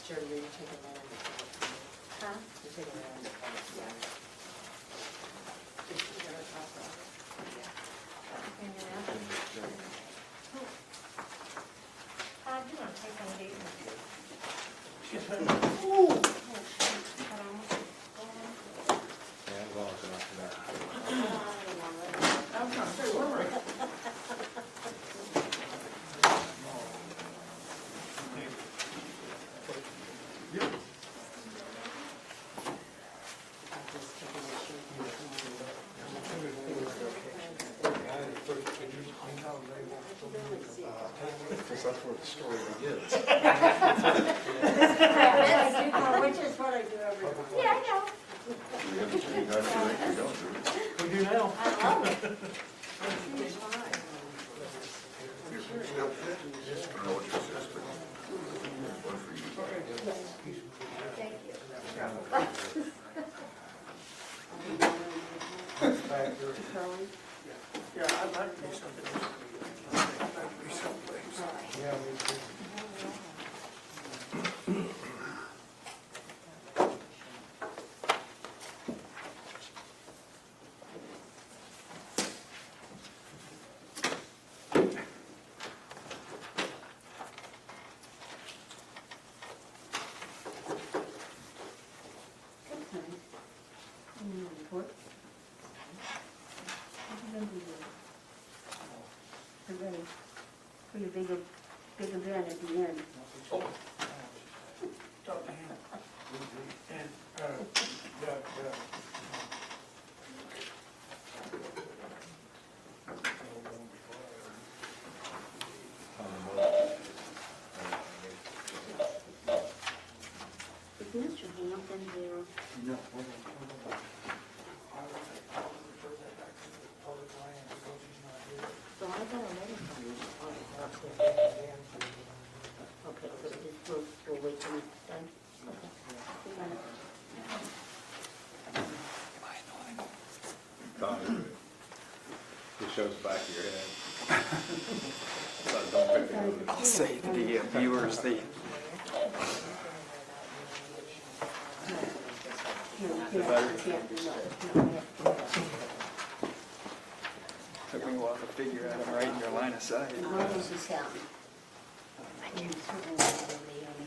Jody, are you taking that in the public? Huh? You're taking that in the public? Yeah. Is she gonna talk about it? And then you want to take on these? Yeah, well, it's enough for that. Because that's where the story begins. Which is what I do every day. Yeah, I know. You guys think we don't do it. We do now. I love it. You're still fit? I don't know what your sister. One for you. Thank you. Carly? Yeah, I'd like to do something. I'd like to be someplace. Yeah, me too. Report? I'm ready. Pretty big event at the end. Talk to him. And, Is Mr. Hampton there? No. So I got a letter from you. Okay, so just we'll wait till he's done. Okay. We got it. Tommy, it shows back of your head. So don't pick it up. I'll say to the viewers, took me a while to figure out I'm right in your line of sight. What was the sound? You certainly don't believe me.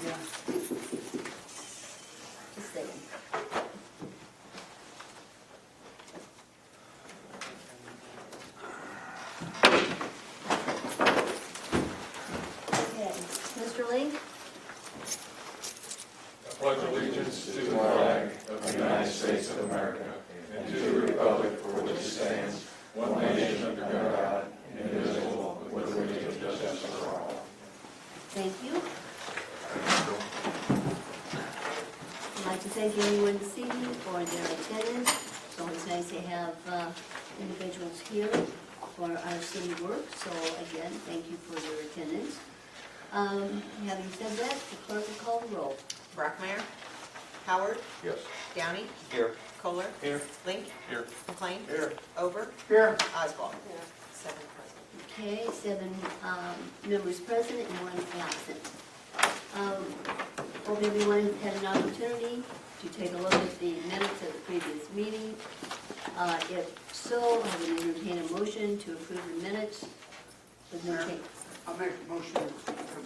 Yeah. Just saying. Okay, Mr. Lee? Pledge allegiance to the flag of the United States of America and to the republic for which it stands, one nation under God, indivisible, with liberty and justice for all. Thank you. I'd like to thank everyone this evening for their attendance. It's always nice to have individuals here for our city work, so again, thank you for your attendance. Having said that, the clerk will call the roll. Brockmeyer? Howard? Yes. Downey? Here. Kohler? Here. Link? Here. McLean? Here. Over? Here. Oswald? 7 present. Okay, 7 members present and 1 absent. Hope everyone had an opportunity to take a look at the minutes of the previous meeting. If so, I would entertain a motion to approve the minutes with no change. I'll make a motion that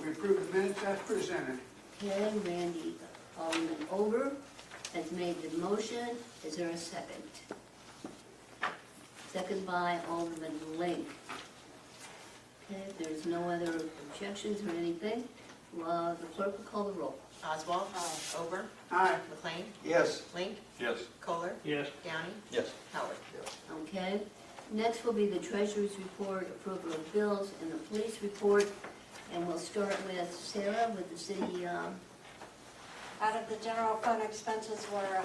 we approve the minutes as presented. Okay, Randy Alderman Over has made the motion. Is there a second? Second by Alderman Link. Okay, if there's no other objections or anything, the clerk will call the roll. Oswald? Over? Aye. McLean? Yes. Link? Yes. Kohler? Yes. Downey? Yes. Howard? Okay, next will be the treasurer's report, approval of bills, and the police report. And we'll start with Sarah with the city, Out of the general fund expenses were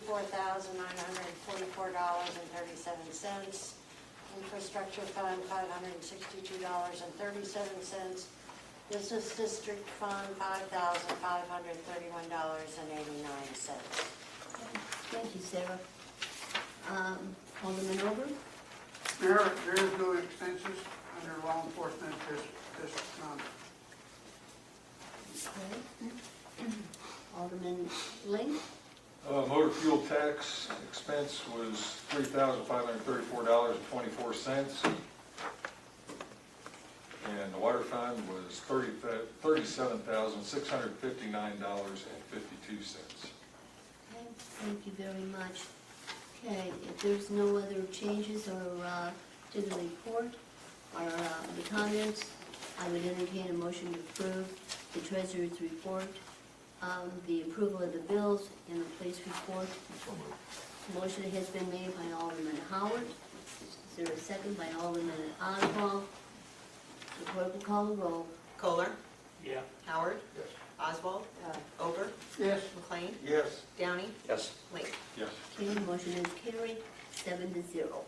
$154,944.37. Infrastructure fund, $562.37. Business district fund, $5,531.89. thank you, Sarah. Alderman Over? There is no expenses under law enforcement this month. Okay. Alderman Ling? Motor fuel tax expense was $3,534.24. And the water fund was $37,659.52. Okay, thank you very much. Okay, if there's no other changes or to the report or the comments, I would entertain a motion to approve the treasurer's report, the approval of the bills, and the police report. Motion has been made by Alderman Howard. Is there a second by Alderman Oswald? The clerk will call the roll. Kohler, Yeah. Howard, Yes. Oswald, Over, Yes. McLean, Yes. Downey, Yes. Lake. Yes. Okay, motion is carried, 7-0.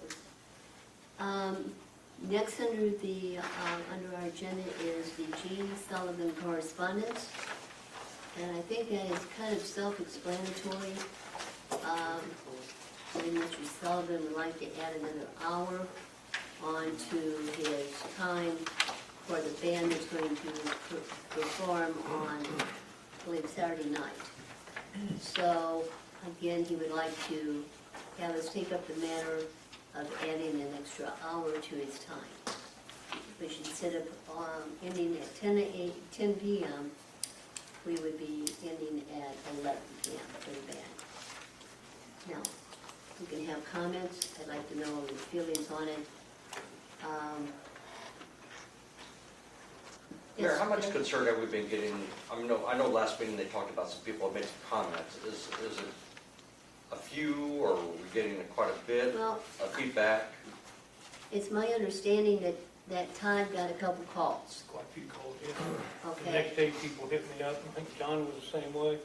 Next under the, under our agenda is the Jean Sullivan correspondence. And I think that is kind of self-explanatory. Maybe Mr. Sullivan would like to add another hour onto his time for the band that's going to perform on, I believe, Saturday night. So, again, he would like to have us take up the matter of adding an extra hour to his time, which instead of ending at 10 p.m., we would be ending at 11 p.m. for the band. Now, we can have comments. I'd like to know your feelings on it. Mayor, how much concern have we been getting? I know last meeting they talked about some people have made some comments. Is it a few, or are we getting quite a bit Well, of feedback? it's my understanding that Todd got a couple calls. Quite a few calls, yeah. The Okay. next day, people hit me up. I think John was the same way.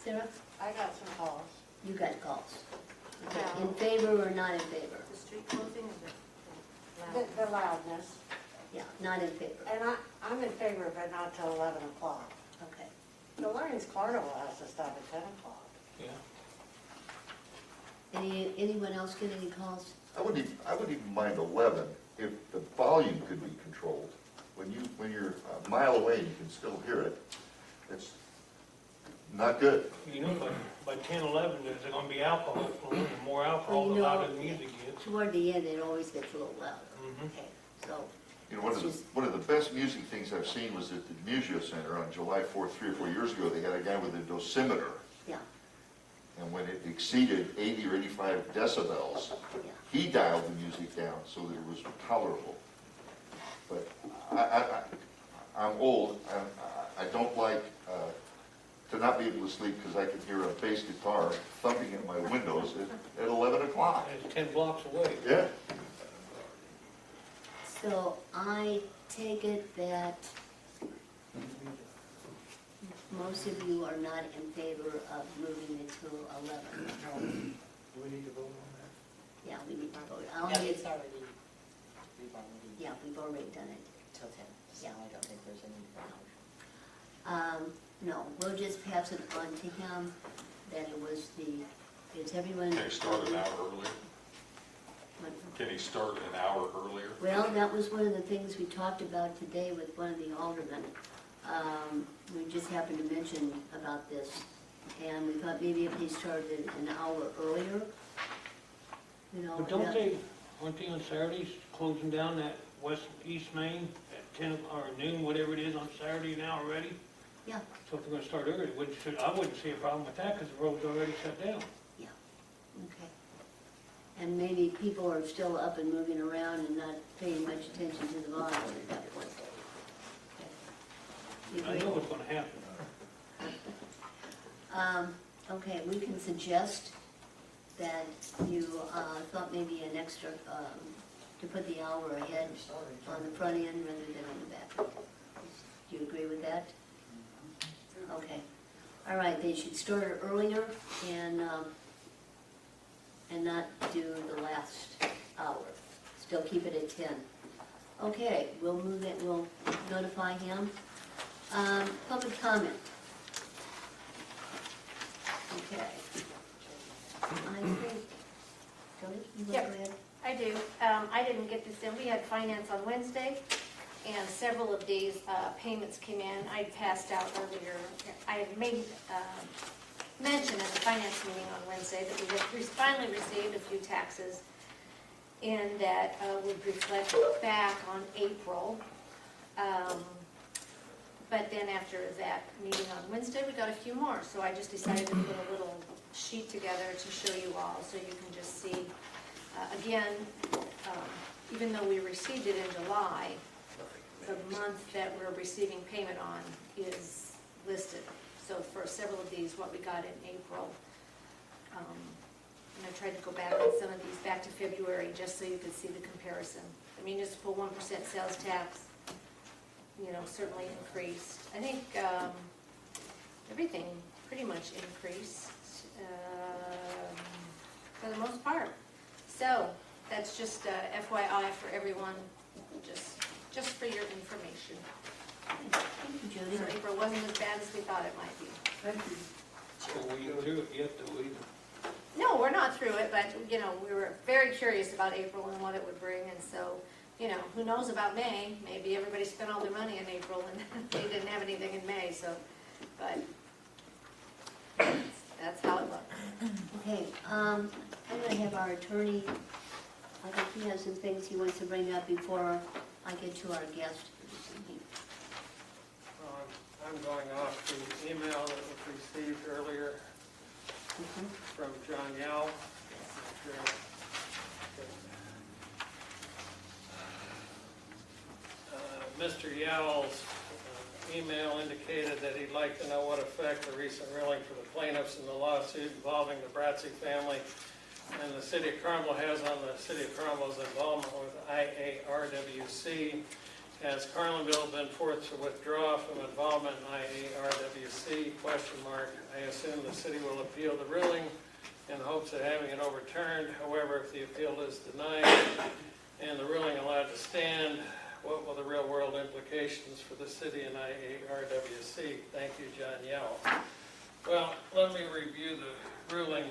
Sarah, I got some calls. you got calls. Okay. Yeah. In favor or not in favor? The street closing is The loudness. Yeah, not in favor. And I'm in favor of it not till 11 o'clock. Okay. The Lions Carnival has to stop at 10 o'clock. Yeah. Anyone else get any calls? I wouldn't even mind 11 if the volume could be controlled. When you're a mile away and you can still hear it, it's not good. You know, by 10, 11, there's going to be alcohol flowing, and more alcohol, Well, the you know- louder the music gets. Toward the end, it always gets a little louder. Mhm. Okay, so, You know, one of the best music things I've seen was at the Museo Center on July 4th, 3 or 4 years ago. They had a guy with a dosimeter, yeah, and when it exceeded 80 or 85 decibels, yeah. he dialed the music down so that it was tolerable. But I'm old, I don't like to not be able to sleep because I can hear a bass guitar thumping at my windows at 11 o'clock. And it's 10 blocks away. Yeah. So I take it that most of you are not in favor of moving it to 11. Do we need to vote on that? Yeah, we need to vote. Yeah, it's already, Yeah, we've already done it. till 10, so I don't think there's any. No, we'll just pass it on to him, that it was it's everyone. Can he start an hour earlier? Can he start an hour earlier? Well, that was one of the things we talked about today with one of the aldermen. We just happened to mention about this, and we thought maybe if he started an hour earlier, you know. But aren't they on Saturdays closing down that east main at 10 or noon, whatever it is on Saturday now already? Yeah, So if they're gonna start early, I wouldn't see a problem with that because the road's already shut down. yeah, okay. And maybe people are still up and moving around and not paying much attention to the volume at that point. Okay. You I know agree? what's gonna happen. Okay, we can suggest that you thought maybe an extra, to put the hour ahead on the front end rather than on the back. Do you agree with that? Okay. All right, they should start earlier and not do the last hour. Still keep it at 10. Okay, we'll move it, we'll notify him. Public comment. Okay. I think, go ahead, you want to Yep. go ahead? I do. I didn't get this in. We had finance on Wednesday, and several of these payments came in. I passed out earlier, I had made mention at the finance meeting on Wednesday that we had finally received a few taxes and that would reflect back on April. But then after that meeting on Wednesday, we got a few more. So I just decided to put a little sheet together to show you all so you can just see. Again, even though we received it in July, the month that we're receiving payment on is listed. So for several of these, what we got in April. And I tried to go back on some of these back to February just so you could see the comparison. The municipal 1% sales tax, certainly increased. I think everything pretty much increased for the most part. So that's just FYI for everyone, just for your information. Thank you, Judy. So April wasn't as bad as we thought it might be. Thank you. So we through it yet, do we? No, we're not through it, but, we were very curious about April and what it would bring, and so, who knows about May? Maybe everybody spent all their money in April and they didn't have anything in May, so, but that's how it looked. Okay, I'm gonna have our attorney, I think he has some things he wants to bring up before I get to our guest for this evening. I'm going off the email that was received earlier from John Yao. Mr. Yao's email indicated that he'd like to know what effect the recent ruling for the plaintiffs in the lawsuit involving the Bratzy family and the City of Carlinville has on the City of Carlinville's involvement with IARWC. Has Carlinville been forced to withdraw from involvement in IARWC? ? I assume the city will appeal the ruling in hopes of having it overturned. However, if the appeal is denied and the ruling allowed to stand, what will the real-world implications for the city and IARWC? Thank you, John Yao. Well, let me review the ruling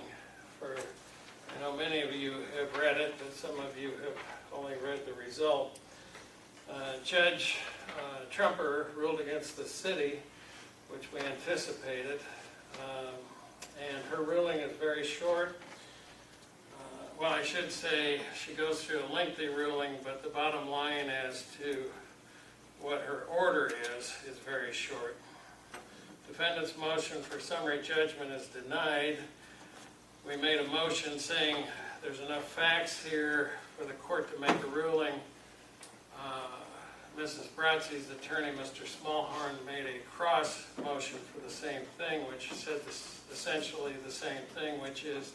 for, I know many of you have read it, but some of you have only read the result. Judge Trumper ruled against the city, which we anticipated, and her ruling is very short. Well, I should say she goes through a lengthy ruling, but the bottom line as to what her order is very short. Defendant's motion for summary judgment is denied. We made a motion saying there's enough facts here for the court to make a ruling. Mrs. Bratzy's attorney, Mr. Smallhorn, made a cross motion for the same thing, which said essentially the same thing, which is,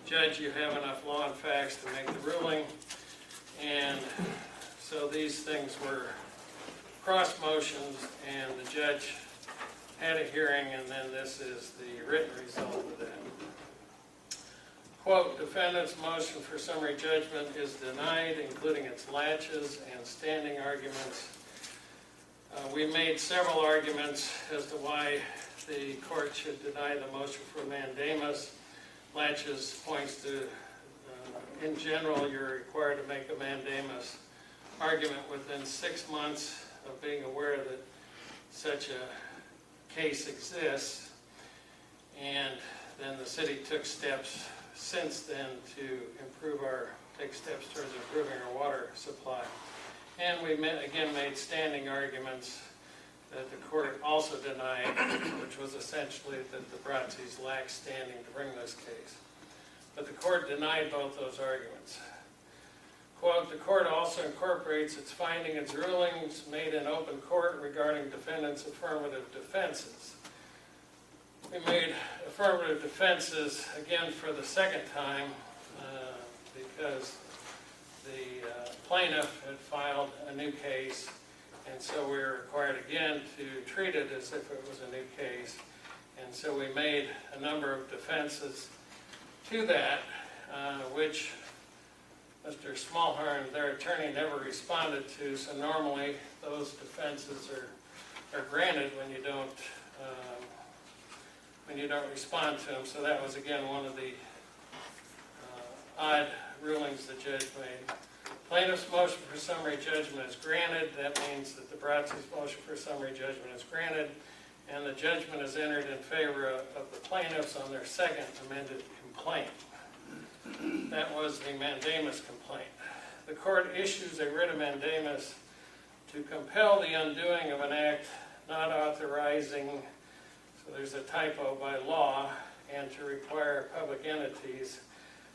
Judge, you have enough law and facts to make the ruling. And so these things were cross motions, and the judge had a hearing, and then this is the written result of that. Quote, defendant's motion for summary judgment is denied, including its latches and standing arguments. We made several arguments as to why the court should deny the motion for mandamus. Latches points to, in general, you're required to make a mandamus argument within 6 months of being aware that such a case exists. And then the city took steps since then to take steps towards improving our water supply. And we again made standing arguments that the court also denied, which was essentially that the Bratzys lacked standing to bring this case. But the court denied both those arguments. Quote, the court also incorporates its findings and rulings made in open court regarding defendants' affirmative defenses. We made affirmative defenses again for the second time because the plaintiff had filed a new case, and so we were required again to treat it as if it was a new case. And so we made a number of defenses to that, which Mr. Smallhorn, their attorney, never responded to. So normally those defenses are granted when you don't respond to them. So that was again one of the odd rulings the judge made. Plaintiff's motion for summary judgment is granted. That means that the Bratzi's motion for summary judgment is granted, and the judgment is entered in favor of the plaintiffs on their second amended complaint. That was the mandamus complaint. The court issues a writ of mandamus to compel the undoing of an act not authorizing, so there's a typo, by law, and to require public entities,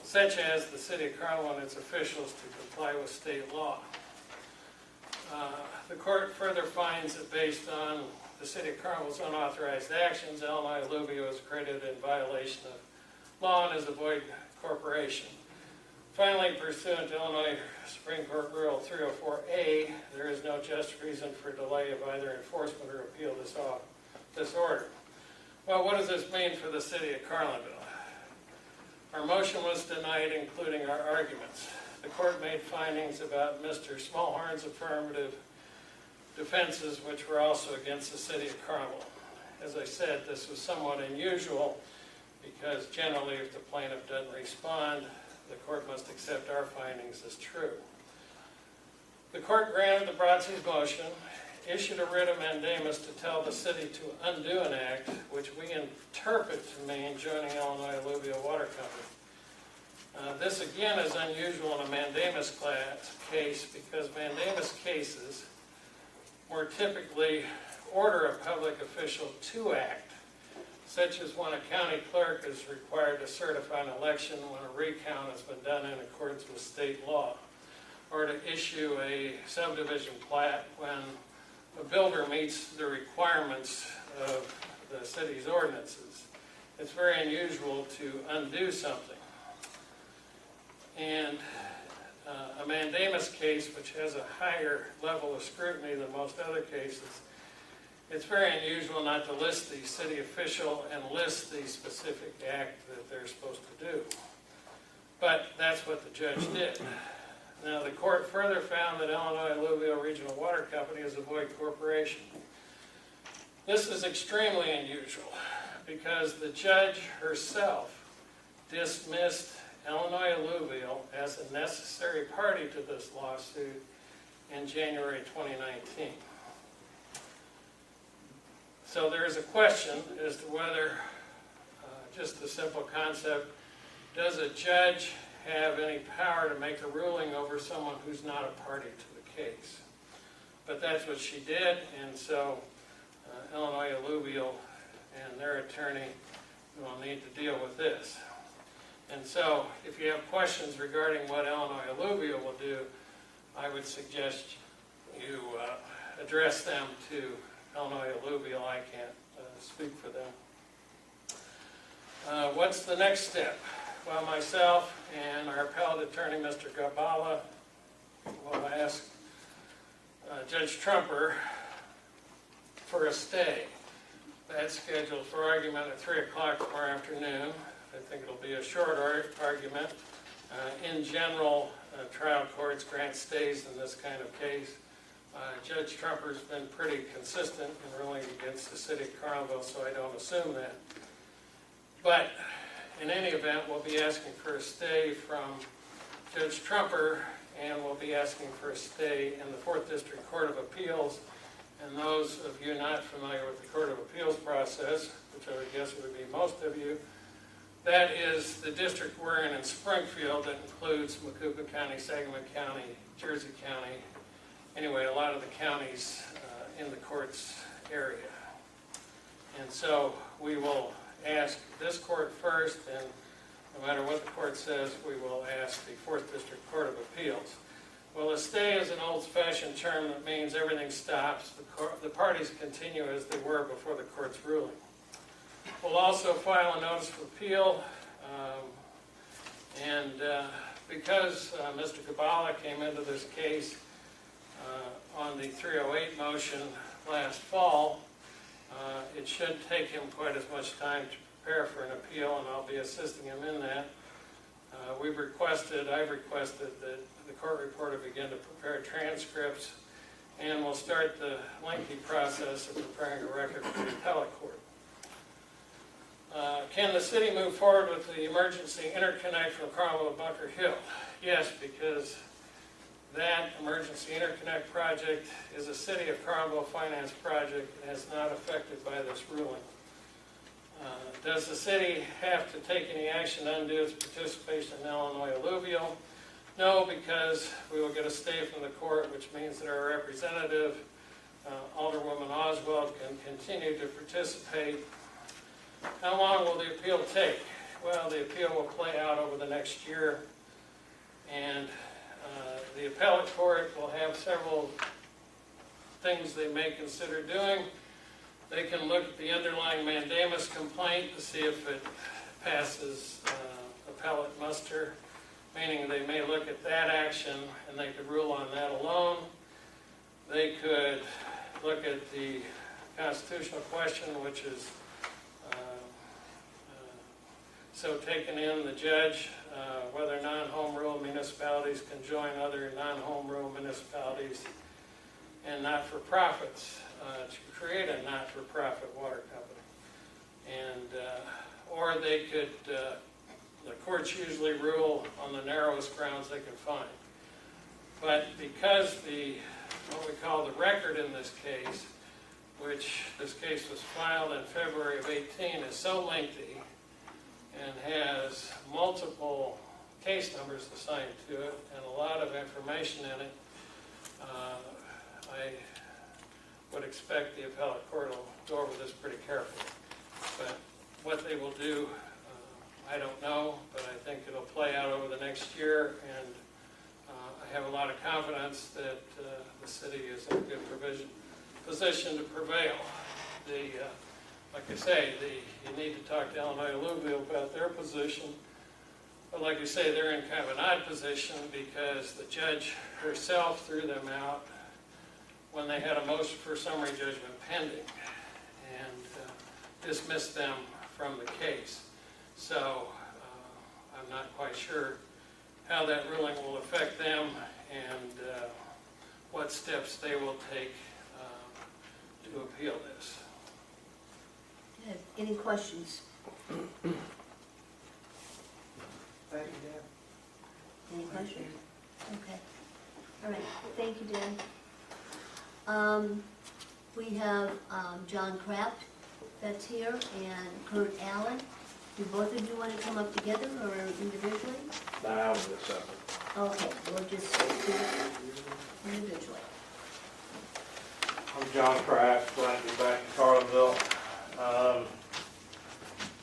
such as the City of Carlinville and its officials, to comply with state law. The court further finds that based on the City of Carlinville's unauthorized actions, Illinois Alluvio is credited in violation of law and is a void corporation. Finally, pursuant to Illinois Supreme Court Rule 304A, there is no just reason for delay of either enforcement or appeal this order. Well, what does this mean for the City of Carlinville? Our motion was denied, including our arguments. The court made findings about Mr. Smallhorn's affirmative defenses, which were also against the City of Carlinville. As I said, this was somewhat unusual because generally if the plaintiff doesn't respond, the court must accept our findings as true. The court granted the Bratzi's motion, issued a writ of mandamus to tell the city to undo an act which we interpret to mean joining Illinois Alluvial Water Company. This again is unusual in a mandamus case because mandamus cases more typically order a public official to act, such as when a county clerk is required to certify an election when a recount has been done in accordance with state law, or to issue a subdivision plat when a builder meets the requirements of the city's ordinances. It's very unusual to undo something. And a mandamus case, which has a higher level of scrutiny than most other cases, it's very unusual not to list the city official and list the specific act that they're supposed to do. But that's what the judge did. Now, the court further found that Illinois Alluvial Regional Water Company is a void corporation. This is extremely unusual because the judge herself dismissed Illinois Alluvial as a necessary party to this lawsuit in January 2019. So there is a question as to whether, just the simple concept, does a judge have any power to make a ruling over someone who's not a party to the case? But that's what she did, and so Illinois Alluvial and their attorney will need to deal with this. And so if you have questions regarding what Illinois Alluvial will do, I would suggest you address them to Illinois Alluvial. I can't speak for them. What's the next step? Well, myself and our appellate attorney, Mr. Gabala, will ask Judge Trumper for a stay. That's scheduled for argument at 3 o'clock tomorrow afternoon. I think it'll be a short argument. In general, trial courts grant stays in this kind of case. Judge Trumper's been pretty consistent in ruling against the City of Carlinville, so I don't assume that. But in any event, we'll be asking for a stay from Judge Trumper, and we'll be asking for a stay in the 4th District Court of Appeals. And those of you not familiar with the Court of Appeals process, which I would guess would be most of you, that is the district we're in Springfield that includes Macoupah County, Sangamon County, Jersey County, anyway, a lot of the counties in the court's area. And so we will ask this court first, and no matter what the court says, we will ask the 4th District Court of Appeals. Well, a stay is an old-fashioned term that means everything stops. The parties continue as they were before the court's ruling. We'll also file a notice of appeal, and because Mr. Gabala came into this case on the 308 motion last fall, it shouldn't take him quite as much time to prepare for an appeal, and I'll be assisting him in that. I've requested that the court reporter begin to prepare transcripts, and we'll start the lengthy process of preparing a record for the appellate court. Can the city move forward with the emergency interconnect from Carlinville to Bunker Hill? Yes, because that emergency interconnect project is a City of Carlinville finance project and is not affected by this ruling. Does the city have to take any action to undo its participation in Illinois alluvial? No, because we will get a stay from the court, which means that our representative, Alderwoman Oswald, can continue to participate. How long will the appeal take? Well, the appeal will play out over the next year, and the appellate court will have several things they may consider doing. They can look at the underlying mandamus complaint to see if it passes appellate muster, meaning they may look at that action and they could rule on that alone. They could look at the constitutional question, which is so taken in the judge, whether non-home rule municipalities can join other non-home rule municipalities and not-for-profits to create a not-for-profit water company. And, or they could, the courts usually rule on the narrowest grounds they can find. But because what we call the record in this case, which this case was filed in February of 18, is so lengthy and has multiple case numbers assigned to it and a lot of information in it, I would expect the appellate court will go over this pretty carefully. But what they will do, I don't know, but I think it'll play out over the next year, and I have a lot of confidence that the city is in a good position to prevail. Like I say, you need to talk to Illinois Alluvial about their position. But like I say, they're in kind of an odd position because the judge herself threw them out when they had a motion for summary judgment pending and dismissed them from the case. So I'm not quite sure how that ruling will affect them and what steps they will take to appeal this. Any questions? Thank you, Dan. Any questions? Okay. All right. Thank you, Dan. We have John Kraft that's here and Kurt Allen. Do both of you want to come up together or individually? No, I'll do it separate. Okay, we'll just do it individually. I'm John Kraft, glad to be back in Carlinville.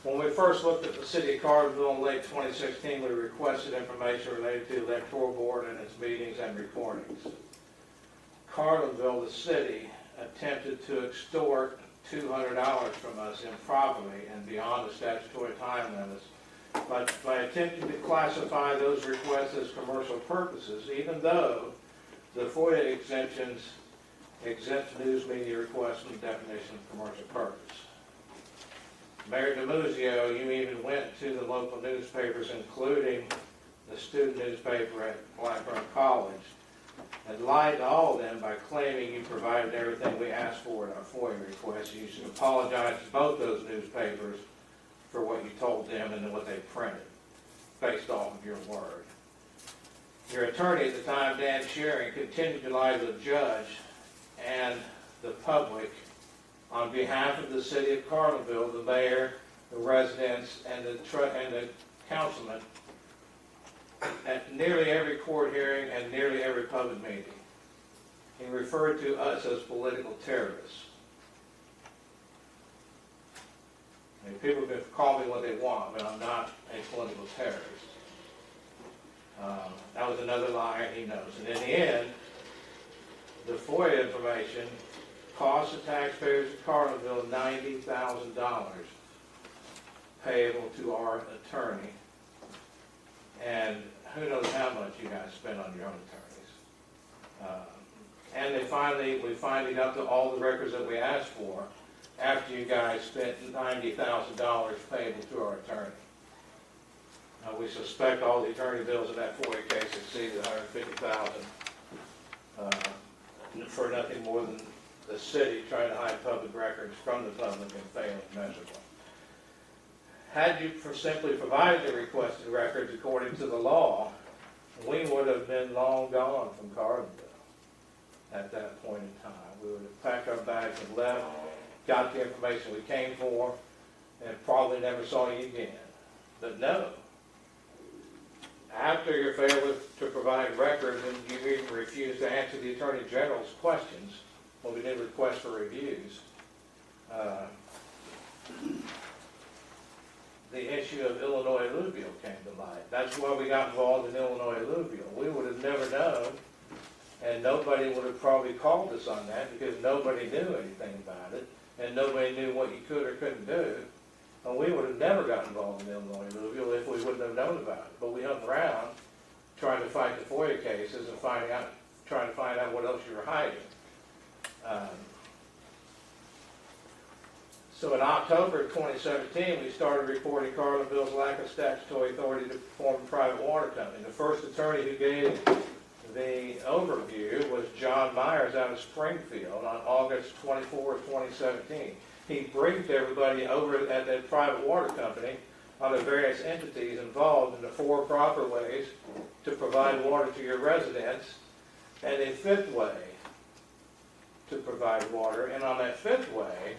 When we first looked at the city of Carlinville in late 2016, we requested information related to the electoral board and its meetings and recordings. Carlinville, the city, attempted to extort $200 from us improperly and beyond the statutory time limits by attempting to classify those requests as commercial purposes, even though the FOIA exemptions exempt news media requests from the definition of commercial purpose. Mayor DeMuzio, you even went to the local newspapers, including the student newspaper at Blackburn College, and lied to all of them by claiming you provided everything we asked for in our FOIA request. You should apologize to both those newspapers for what you told them and what they printed, based off of your word. Your attorney at the time, Dan Shearing, continued to lie to the judge and the public on behalf of the city of Carlinville, the mayor, the residents, and the councilman at nearly every court hearing and nearly every public meeting. He referred to us as political terrorists. I mean, people can call me what they want, but I'm not a political terrorist. That was another lie, he knows. And in the end, the FOIA information cost the taxpayers of Carlinville $90,000 payable to our attorney. And who knows how much you guys spent on your own attorneys. And we finally got to all the records that we asked for after you guys spent $90,000 payable to our attorney. We suspect all the attorney bills in that FOIA case exceeded $150,000 for nothing more than the city trying to hide public records from the public and failing miserably. Had you simply provided the requested records according to the law, we would have been long gone gone from Carlinville at that point in time. We would have packed our bags and left, got the information we came for, and probably never saw you again. But no. After your failure to provide records and you even refused to answer the Attorney General's questions when we did request for reviews, the issue of Illinois alluvial came to light. That's why we got involved in Illinois alluvial. We would have never known, and nobody would have probably called us on that because nobody knew anything about it, and nobody knew what you could or couldn't do. And we would have never got involved in Illinois alluvial if we wouldn't have known about it. But we hung around trying to fight the FOIA cases and trying to find out what else you were hiding. So in October of 2017, we started reporting Carlinville's lack of statutory authority to form a private water company. The first attorney who gave the overview was John Myers out of Springfield on August 24, 2017. He briefed everybody over at that private water company on the various entities involved in the 4 proper ways to provide water to your residents, and a 5th way to provide water. And on that 5th way,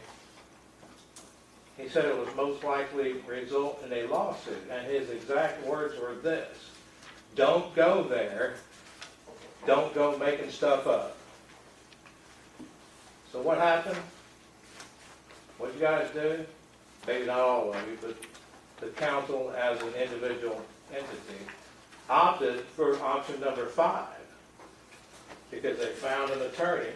he said it was most likely result in a lawsuit. And his exact words were this: don't go there, don't go making stuff up. So what happened? What you guys do? Maybe not all of you, but the council as an individual entity opted for option number 5 because they found an attorney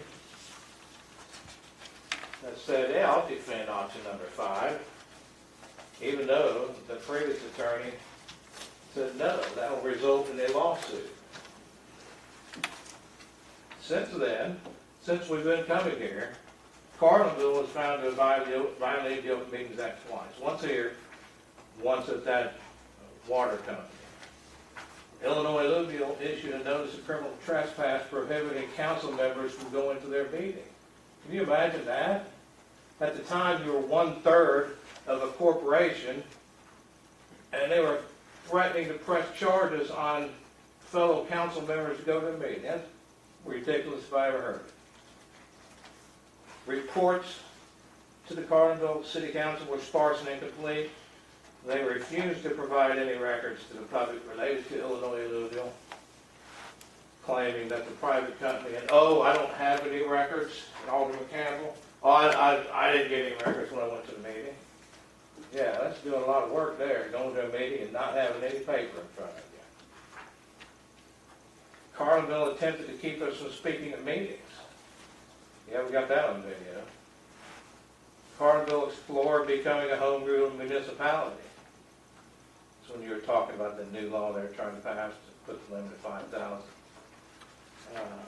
that said, yeah, I'll defend option number 5, even though the previous attorney said, no, that will result in a lawsuit. Since then, since we've been coming here, Carlinville was found to violate the Open Meetings Act twice. Once here, once at that water company. Illinois alluvial issued a notice of criminal trespass prohibiting council members from going to their meeting. Can you imagine that? At the time, you were 1/3 of a corporation, and they were threatening to press charges on fellow council members to go to a meeting. That's ridiculous if I ever heard it. Reports to the Carlinville City Council were sparse and incomplete. They refused to provide any records to the public related to Illinois alluvial, claiming that the private company, and I don't have any records, Alderman Campbell. I didn't get any records when I went to the meeting. Yeah, that's doing a lot of work there, going to a meeting and not having any paper in front of you. Carlinville attempted to keep us from speaking at meetings. Yeah, we got that on video. Carlinville explored becoming a home rule municipality. That's when you were talking about the new law they were trying to pass to put the limit at 5,000.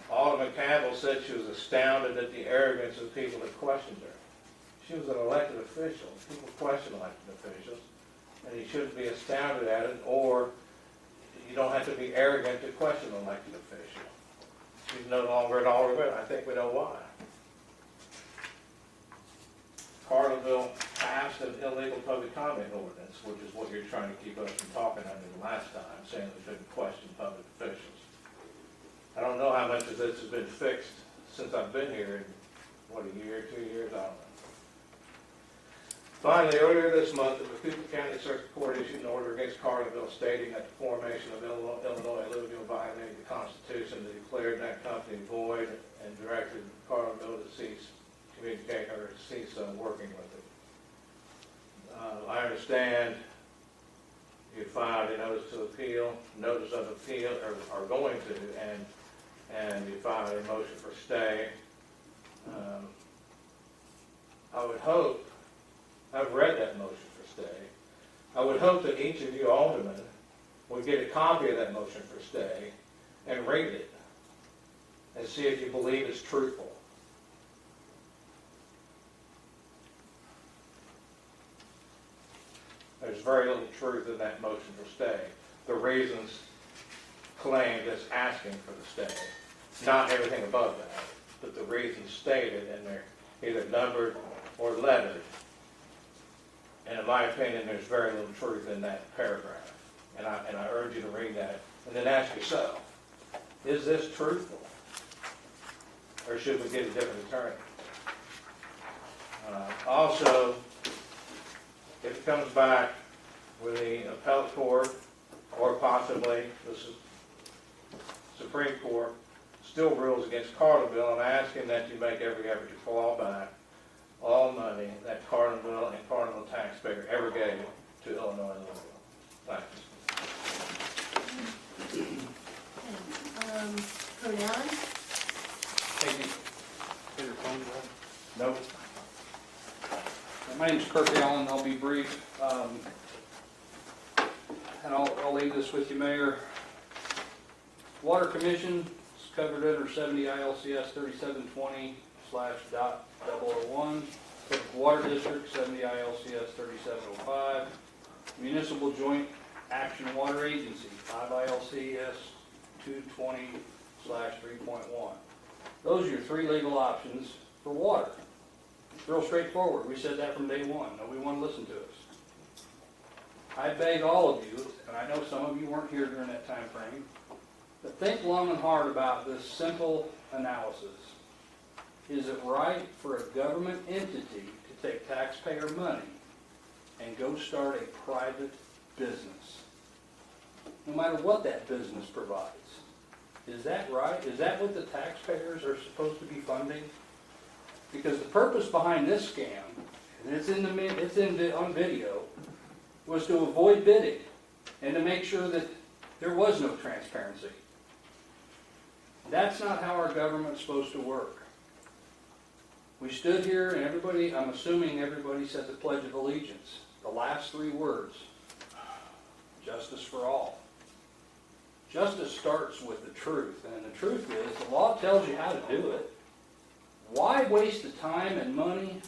Alderman Campbell said she was astounded at the arrogance of people that questioned her. She was an elected official. People question elected officials, and you shouldn't be astounded at it, or you don't have to be arrogant to question an elected official. She's no longer an alderman. I think we know why. Carlinville passed an illegal public comment ordinance, which is what you're trying to keep us from talking under the last time, saying we shouldn't question public officials. I don't know how much of this has been fixed since I've been here in, a year, 2 years, I don't know. Finally, earlier this month, the Macomb County Circuit Court issued an order against Carlinville stating that the formation of Illinois alluvial violated the Constitution, that declared that company void and directed Carlinville to cease communicating or cease working with it. I understand you filed a notice of appeal, notice of appeal, or are going to, and you filed a motion for stay. I would hope, I've read that motion for stay, I would hope that each of you aldermen would get a copy of that motion for stay and read it and see if you believe it's truthful. There's very little truth in that motion for stay. The reasons claimed as asking for the stay. Not everything above that, but the reasons stated, and they're either numbered or lettered. And in my opinion, there's very little truth in that paragraph. And I urge you to read that and then ask yourself, is this truthful? Or should we get a different attorney? Also, if it comes back with the appellate court, or possibly the Supreme Court, still rules against Carlinville, I'm asking that you make every effort to claw back all money that Carlinville and Carlinville taxpayer ever gave to Illinois Louisville. Thanks. Kurt Allen? Thank you. Is your phone going? Nope. My name's Kirk Allen, I'll be brief. And I'll leave this with you, Mayor. Water Commission is covered under 70 ILCS 3720/.001. Water District 70 ILCS 3705. Municipal Joint Action Water Agency 5 ILCS 220/3.1. Those are your three legal options for water. Real straightforward. We said that from day one. Nobody wanted to listen to us. I beg all of you, and I know some of you weren't here during that time frame, but think long and hard about this simple analysis. Is it right for a government entity to take taxpayer money and go start a private business? No matter what that business provides. Is that right? Is that what the taxpayers are supposed to be funding? Because the purpose behind this scam, and it's on video, was to avoid bidding and to make sure that there was no transparency. That's not how our government's supposed to work. We stood here and everybody, I'm assuming everybody said the Pledge of Allegiance. The last three words, justice for all. Justice starts with the truth, and the truth is the law tells you how to do it. Why waste the time and money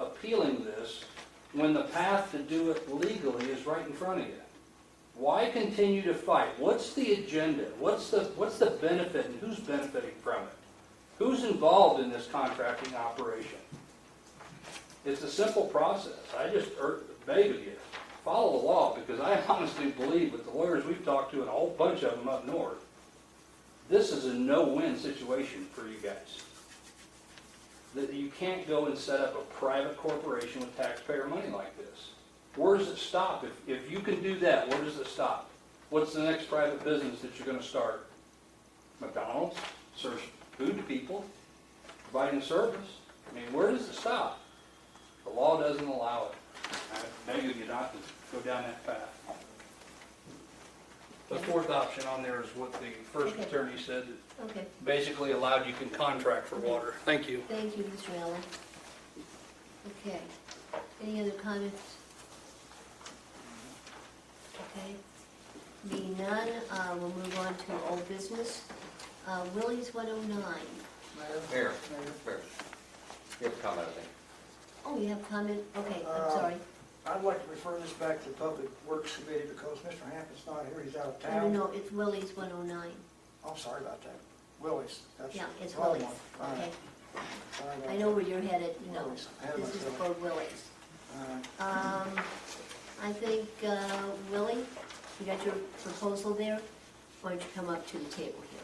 appealing this when the path to do it legally is right in front of you? Why continue to fight? What's the agenda? What's the benefit, and who's benefiting from it? Who's involved in this contracting operation? It's a simple process. I just beg of you, follow the law, because I honestly believe with the lawyers we've talked to and a whole bunch of them up north, this is a no-win situation for you guys. That you can't go and set up a private corporation with taxpayer money like this. Where does it stop? If you can do that, where does it stop? What's the next private business that you're going to start? McDonald's serves food to people, providing a service. I mean, where does it stop? The law doesn't allow it. I beg of you not to go down that path. The fourth option on there is what the first attorney said, that Okay, basically allowed you can contract for water. Thank you. thank you, Mr. Allen. Okay, any other comments? Okay, being none, we'll move on to old business. Willie's 109. Mayor, you have a comment, I think. Oh, you have a comment? Okay, I'm sorry. I'd like to refer this back to the Public Works Committee because Mr. Hampton's not here, he's out of No, town. no, it's Willie's 109. I'm sorry about that. Willie's, that's. Yeah, it's the wrong Willie's, one. All right. okay. Sorry about I know where you're headed, you know, Willie's. I had this is myself. for Willie's. All right. I think, Willie, you got your proposal there? Why don't you come up to the table here?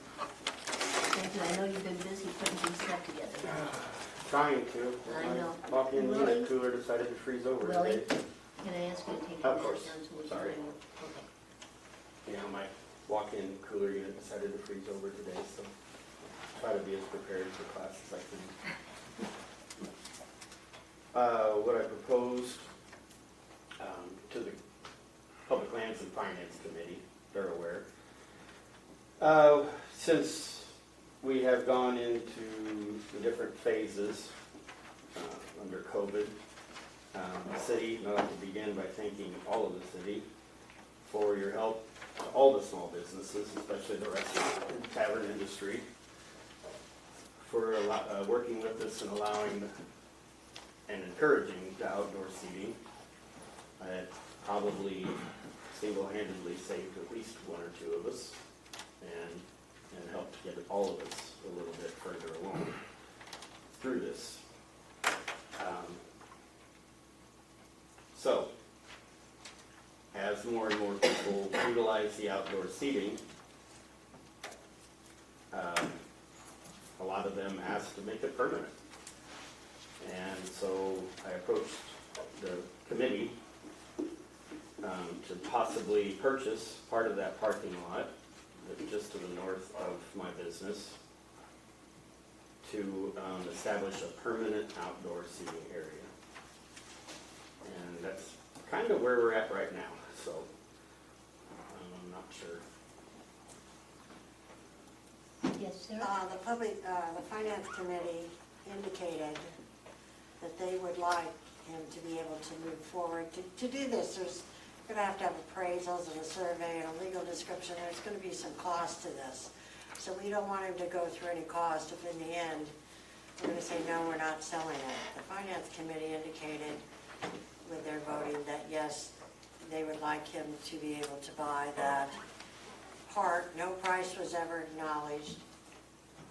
Thank you, I know you've been busy putting some stuff together. Trying to. I know. Walk in, Really? the cooler decided to freeze over Willie, today. can I ask you to take Of your course. mask down so we can Sorry. hear you? Okay. Yeah, my walk-in cooler unit decided to freeze over today, so try to be as prepared for class as I can. What I proposed to the Public Lands and Finance Committee, they're aware. Since we have gone into the different phases under COVID, the city, and I'd like to begin by thanking all of the city for your help to all the small businesses, especially the restaurant and tavern industry, for working with us and allowing and encouraging the outdoor seating. It probably single-handedly saved at least one or two of us and helped get all of us a little bit further along through this. So, as more and more people utilize the outdoor seating, a lot of them asked to make it permanent. And so I approached the committee to possibly purchase part of that parking lot just to the north of my business to establish a permanent outdoor seating area. And that's kind of where we're at right now, so I'm not sure. Yes, Sarah? The finance committee indicated that they would like him to be able to move forward. To do this, there's gonna have to have appraisals and a survey and a legal description. There's gonna be some cost to this. So we don't want him to go through any cost if in the end, we're gonna say, no, we're not selling it. The finance committee indicated with their voting that yes, they would like him to be able to buy that part. No price was ever acknowledged.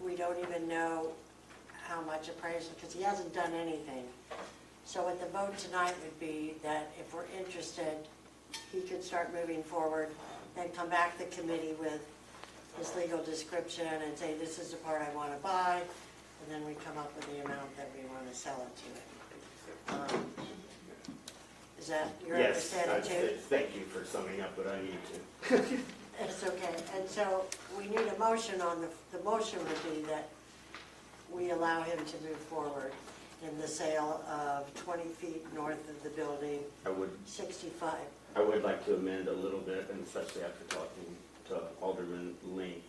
We don't even know how much appraisal, because he hasn't done anything. So what the vote tonight would be that if we're interested, he could start moving forward, then come back to the committee with his legal description and say, this is the part I want to buy, and then we come up with the amount that we want to sell it to. Is that your understanding too? Yes, thank you for summing up what I need to. It's okay, and so we need a motion on the motion would be that we allow him to move forward in the sale of 20 feet north of the building, I would 65. I would like to amend a little bit, and especially after talking to Alderman Link.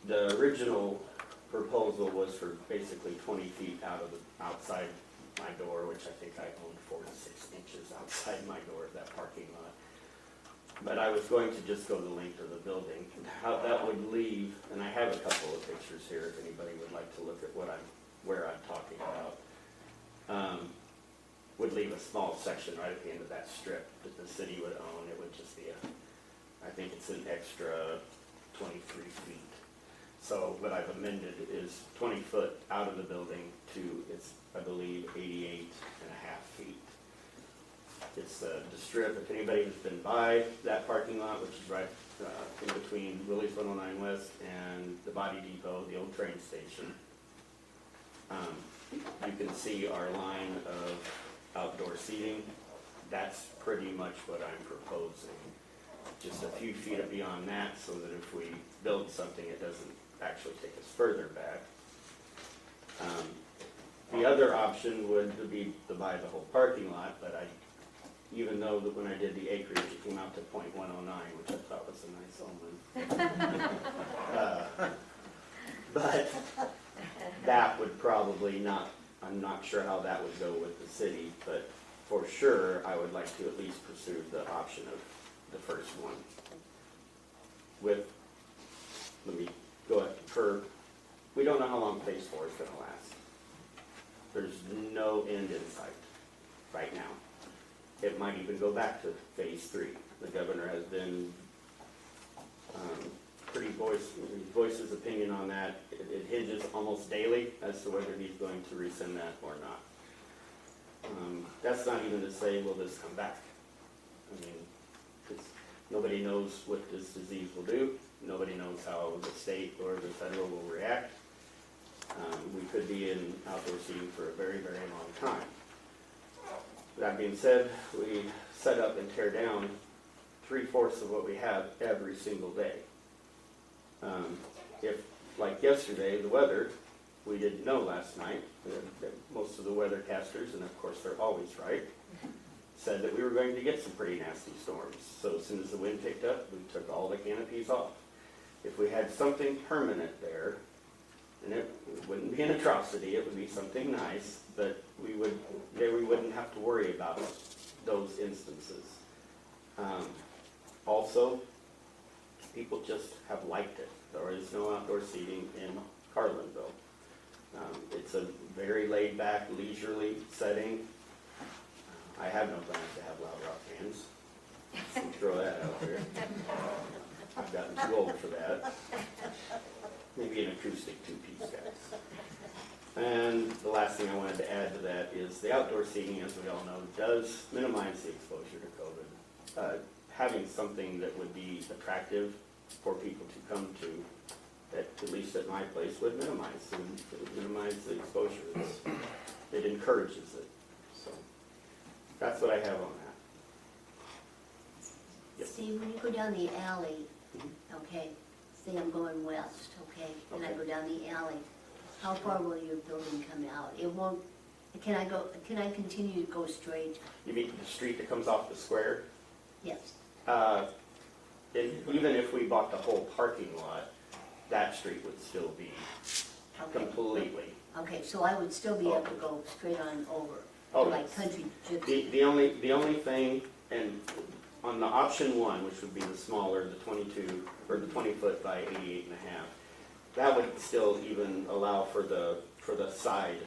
The original proposal was for basically 20 feet outside my door, which I think I owned 4 to 6 inches outside my door of that parking lot. But I was going to just go the length of the building. How that would leave, and I have a couple of pictures here if anybody would like to look at where I'm talking about. Would leave a small section right at the end of that strip that the city would own. It would just be I think it's an extra 23 feet. So what I've amended is 20 foot out of the building to, it's, I believe, 88 and a half feet. It's the strip, if anybody has been by that parking lot, which is right in between Willie's 109 West and the Body Depot, the old train station. You can see our line of outdoor seating. That's pretty much what I'm proposing. Just a few feet beyond that, so that if we build something, it doesn't actually take us further back. The other option would be to buy the whole parking lot, but even though that when I did the acreage, it came out to .109, which I thought was a nice omen. But that would probably not, I'm not sure how that would go with the city, but for sure, I would like to at least pursue the option of the first one. Let me go up we don't know how long phase 4 is going to last. There's no end in sight right now. It might even go back to phase 3. The governor has been voiced his opinion on that. It hinges almost daily as to whether he's going to rescind that or not. That's not even to say, will this come back? I mean, nobody knows what this disease will do. Nobody knows how the state or the federal will react. We could be in outdoor seating for a very, very long time. That being said, we set up and tear down 3/4 of what we have every single day. If, like yesterday, the weather, we didn't know last night, most of the weathercasters, and of course they're always right, said that we were going to get some pretty nasty storms. So as soon as the wind picked up, we took all the canopies off. If we had something permanent there, and it wouldn't be an atrocity, it would be something nice, but we wouldn't have to worry about those instances. Also, people just have liked it. There is no outdoor seating in Carlinville. It's a very laid-back, leisurely setting. I have no plans to have loud rock bands. So throw that out there. I've gotten too old for that. Maybe an acoustic 2-piece, guys. And the last thing I wanted to add to that is the outdoor seating, as we all know, does minimize the exposure to COVID. Having something that would be attractive for people to come to, at least at my place, would minimize the exposure. It encourages it. So that's what I have on that. Yes. Steve, when you go down the alley, okay, say I'm going west, okay, and I Okay. go down the alley, how far will your building come out? It won't, can I continue to go straight? You mean the street that comes off the square? Yes, Even if we bought the whole parking lot, that street would still be okay. completely. Okay, so I would still be able to go straight on over, Oh, like yes. country gypsy. The only thing, and on the option one, which would be the smaller, the 22, or the 20 foot by 88 and a half, that would still even allow for the side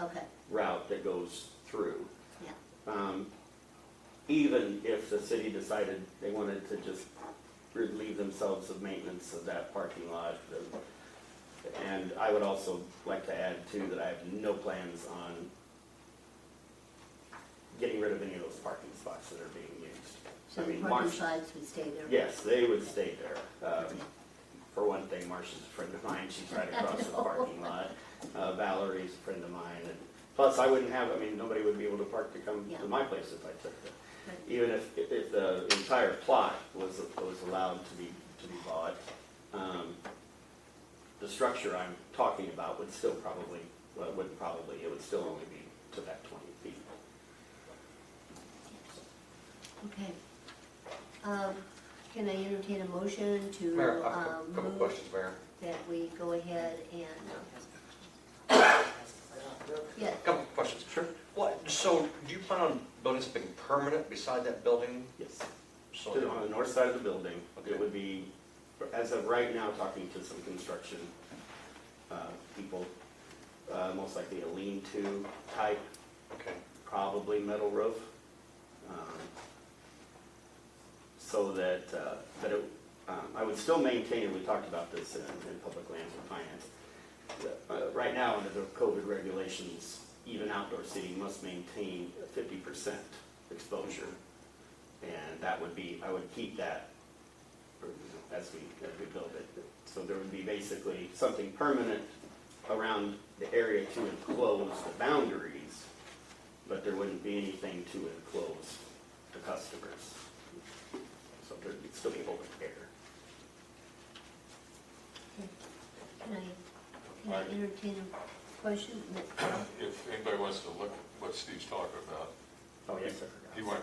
Okay, route that goes through. yeah, Even if the city decided they wanted to just relieve themselves of maintenance of that parking lot. And I would also like to add too, that I have no plans on getting rid of any of those parking spots that are being used. so I the mean, parking Marsh, spots would stay there? yes, they would stay there. For one thing, Marcia's a friend of mine, she's right across the parking lot. Valerie's a friend of mine, and plus I wouldn't have, I mean, nobody would be able to park to come Yeah. to my place if I took it. Right. Even if the entire plot was allowed to be bought, the structure I'm talking about would still probably, well, it wouldn't probably, it would still only be to that 20 feet. Okay. Can I entertain a motion to Mayor, I have a couple move questions, Mayor. that we go ahead and, yeah, Couple of questions. Sure. What, so do you plan on building something permanent beside that building? Yes. So On the north side of the building, Okay. it would be, as of right now, talking to some construction people, most likely a lean-to type, Okay. probably metal roof. So that, I would still maintain, and we talked about this in Public Lands and Finance, right now, under the COVID regulations, even outdoor seating must maintain 50% exposure. And that would be, I would keep that as we build it. So there would be basically something permanent around the area to enclose the boundaries, but there wouldn't be anything to enclose the customers. So there'd still be open air. can I entertain a question? If anybody wants to look at what Steve's talking about, Oh, yes, sir. he went,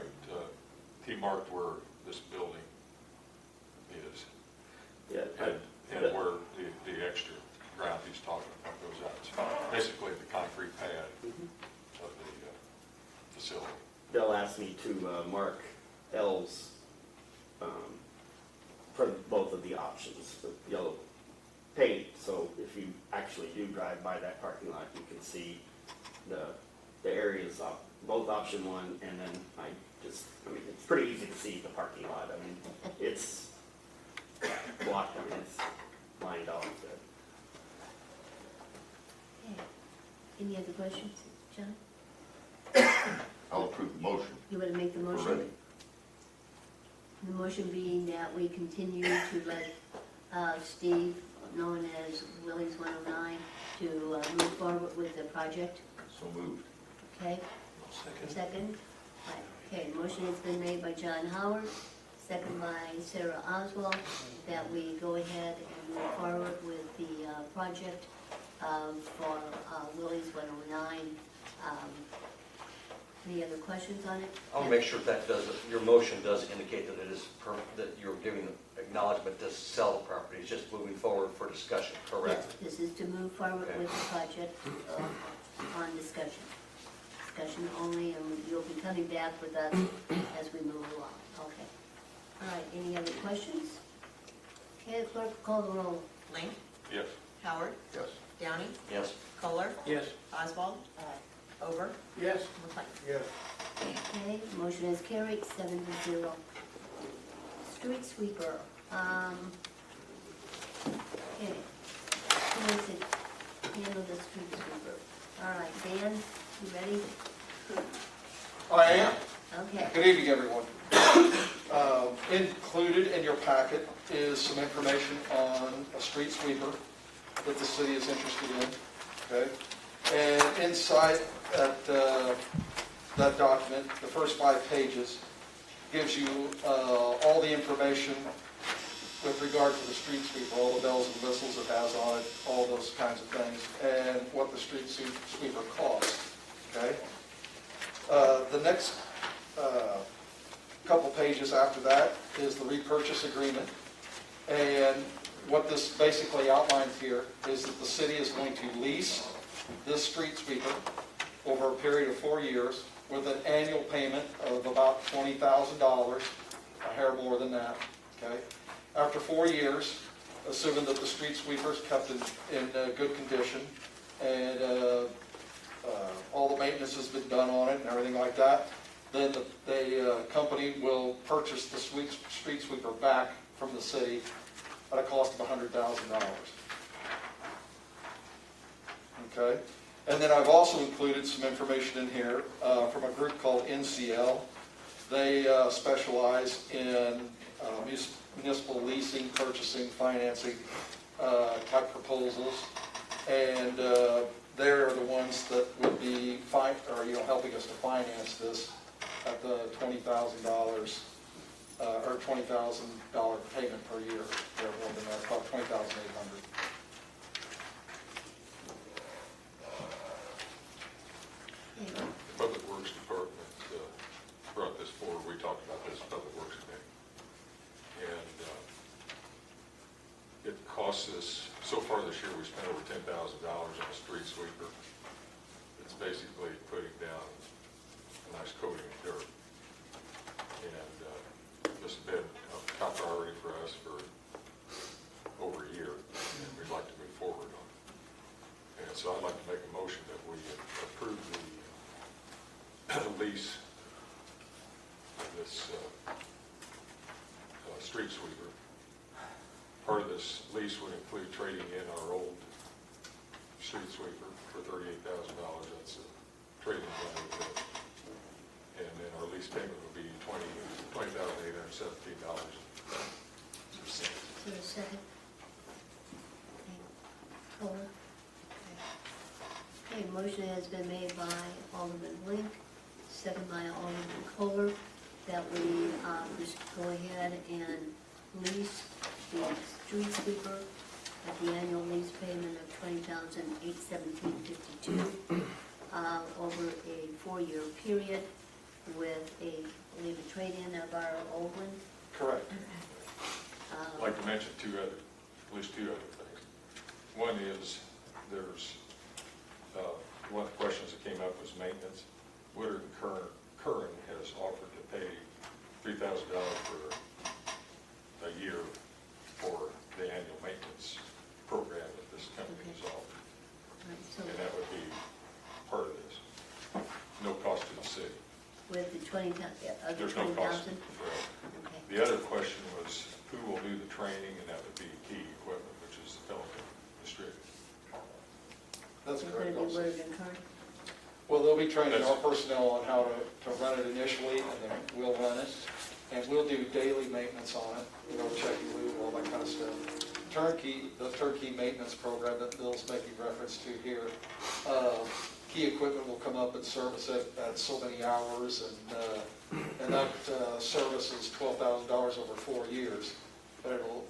he marked where this building is, Yeah, and where the extra ground he's talking about goes out. It's basically the concrete pad of the facility. they'll ask me to mark L's for both of the options, the yellow paint. So if you actually do drive by that parking lot, you can see the areas of both option one, and then I mean, it's pretty easy to see the parking lot. I mean, it's blocked, I mean, it's lined off there. Okay. Any other questions, John? I'll approve the motion. You want to make the We're motion? ready. The motion being that we continue to let Steve, known as Willie's 109, to move forward with the project, So moved. okay? Second? Right. Okay, motion has been made by John Howard, second by Sarah Oswald, that we go ahead and move forward with the project for Willie's 109. Any other questions on it? I'll make sure that your motion does indicate that it is, that you're giving acknowledgement to sell the property. It's just moving forward for discussion, correct? Yes, this is to move forward Okay. with the project on discussion. Discussion only, and you'll be coming back with us as we move along. Okay. All right, any other questions? Okay, clerk, call the roll. Link, Yes. Howard, Yes. Downey, Yes. Kohler, Yes. Oswald, Over, Yes. McLean. Yes. Okay, motion is carried, 7-0. Street sweeper, okay. Who wants to handle the street sweeper? All right, Dan, you ready? I am. Okay. Good evening, everyone. Included in your packet is some information on a street sweeper that the city is interested in, okay? And inside that document, the first 5 pages, gives you all the information with regard to the street sweeper, all the bells and whistles it has on it, all those kinds of things, and what the street sweeper costs, okay? The next couple pages after that is the repurchase agreement. And what this basically outlines here is that the city is going to lease this street sweeper over a period of 4 years with an annual payment of about $20,000, a hair more than that, okay? After 4 years, assuming that the street sweeper is kept in good condition and all the maintenance has been done on it and everything like that, then the company will purchase the street sweeper back from the city at a cost of $100,000. Okay? And then I've also included some information in here from a group called NCL. They specialize in municipal leasing, purchasing, financing type proposals. And they're the ones that would be helping us to finance this at the $20,000 or $20,000 payment per year. They're more than that, about $20,800. The Public Works Department brought this forward. We talked about this Public Works Committee. And it costs us, so far this year, we spent over $10,000 on a street sweeper. It's basically putting down a nice coating of dirt. And this has been a top priority for us for over a year, and we'd like to move forward on it. And so I'd like to make a motion that we approve the lease of this street sweeper. Part of this lease would include trading in our old street sweeper for $38,000. That's a trading value. And then our lease payment would be $20,817. Is there a second? Okay. Kohler? Okay, motion has been made by Alderman Blink, second by Alderman Kohler, that we just go ahead and lease the street sweeper at the annual lease payment of $20,817.52 over a 4-year period with a, I believe, a trade-in of our old one. Correct. I'd like to mention at least two other things. One is there's one of the questions that came up was maintenance. Woodard and Curran has offered to pay $3,000 for a year for the annual maintenance program that this company is offering. Right, so And that would be part of this. No cost to the city. with the 20,000, There's no cost. Right. Okay. The other question was who will do the training, and that would be Key Equipment, which is the Pelican distributor. That's We're correct going to be also. Woodard and Curran. Well, they'll be training our personnel on how to run it initially, and then we'll run it. And we'll do daily maintenance on it, checking lube, all that kind of stuff. The turnkey maintenance program that Bill's making reference to here, Key Equipment will come up and service it at so many hours, and that service is $12,000 over 4 years. But it'll,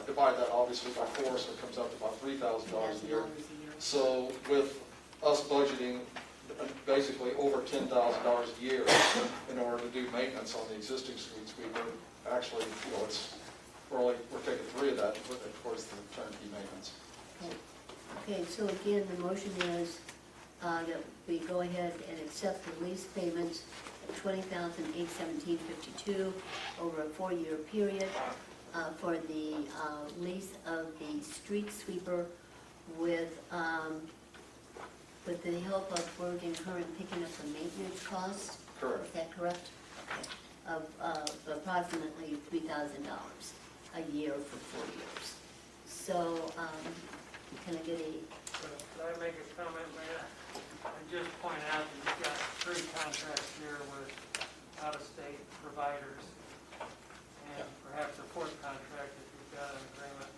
divide that obviously by 4, so it comes up to about $3,000 a year. So with us budgeting basically over $10,000 a year in order to do maintenance on the existing street sweeper, actually, we're taking 3 of that and putting it towards the turnkey maintenance. Okay, so again, the motion is that we go ahead and accept the lease payments of $20,817.52 over a 4-year period for the lease of the street sweeper with the help of Woodard and Curran picking up the maintenance costs. Correct. Is that correct? Okay. Of approximately $3,000 a year for 4 years. So, can I get a Could I make a comment, Mayor? And just point out that you've got 3 contracts here with out-of-state providers, and perhaps a 4th contract if you've got an agreement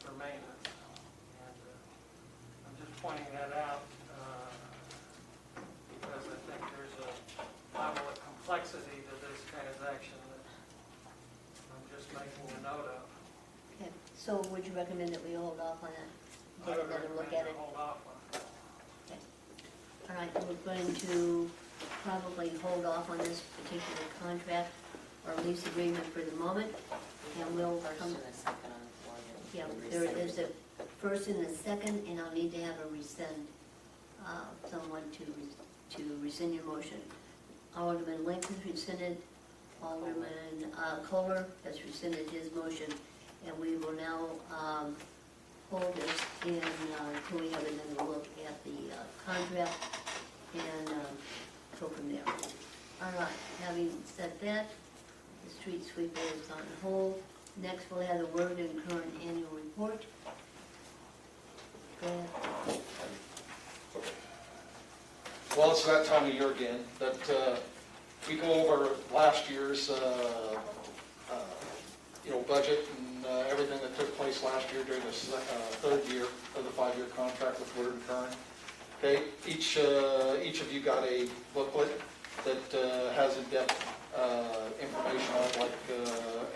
for maintenance. And I'm just pointing that out because I think there's a level of complexity to this transaction that I'm just making a note of. Okay, so would you recommend that we hold off on that? I Take would another look recommend at to it? hold off on it. Okay. All right, we're going to probably hold off on this particular contract or lease agreement for the moment, and we'll First come, and a second on the floor. yeah, then there rescind is it. a first and a second, and I'll need to have a rescind, someone to rescind your motion. Alderman Lincoln rescinded, Alderman Kohler has rescinded his motion, and we will now hold this until we have another look at the contract and go from there. All right, having said that, the street sweeper is on hold. Next, we'll have the word and current annual report. Go ahead. Well, it's that time of year again that we go over last year's, budget and everything that took place last year during this 3rd year of the 5-year contract with Woodard and Curran. Okay, each of you got a booklet that has in-depth information on it, like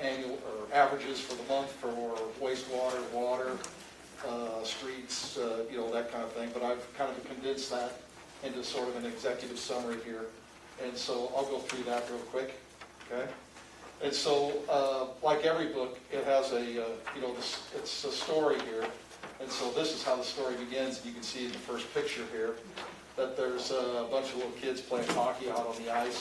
annual or averages for the month for wastewater, water, streets, that kind of thing. But I've kind of condensed that into sort of an executive summary here. And so I'll go through that real quick, okay? And so, like every book, it has it's a story here. And so this is how the story begins. You can see in the first picture here that there's a bunch of little kids playing hockey out on the ice.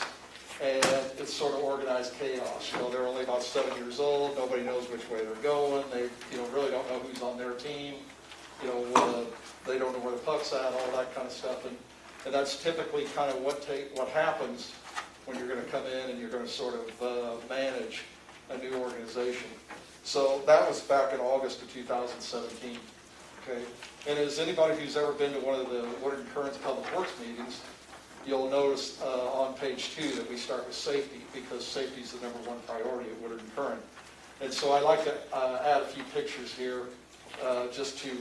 And it's sort of organized chaos. They're only about 7 years old. Nobody knows which way they're going. They, really don't know who's on their team. They don't know where the puck's at, all that kind of stuff. And that's typically kind of what happens when you're going to come in and you're going to sort of manage a new organization. So that was back in August of 2017. Okay, and as anybody who's ever been to one of the Woodard and Curran's Public Works meetings, you'll notice on page 2 that we start with safety, because safety is the #1 priority at Woodard and Curran. And so I like to add a few pictures here just to,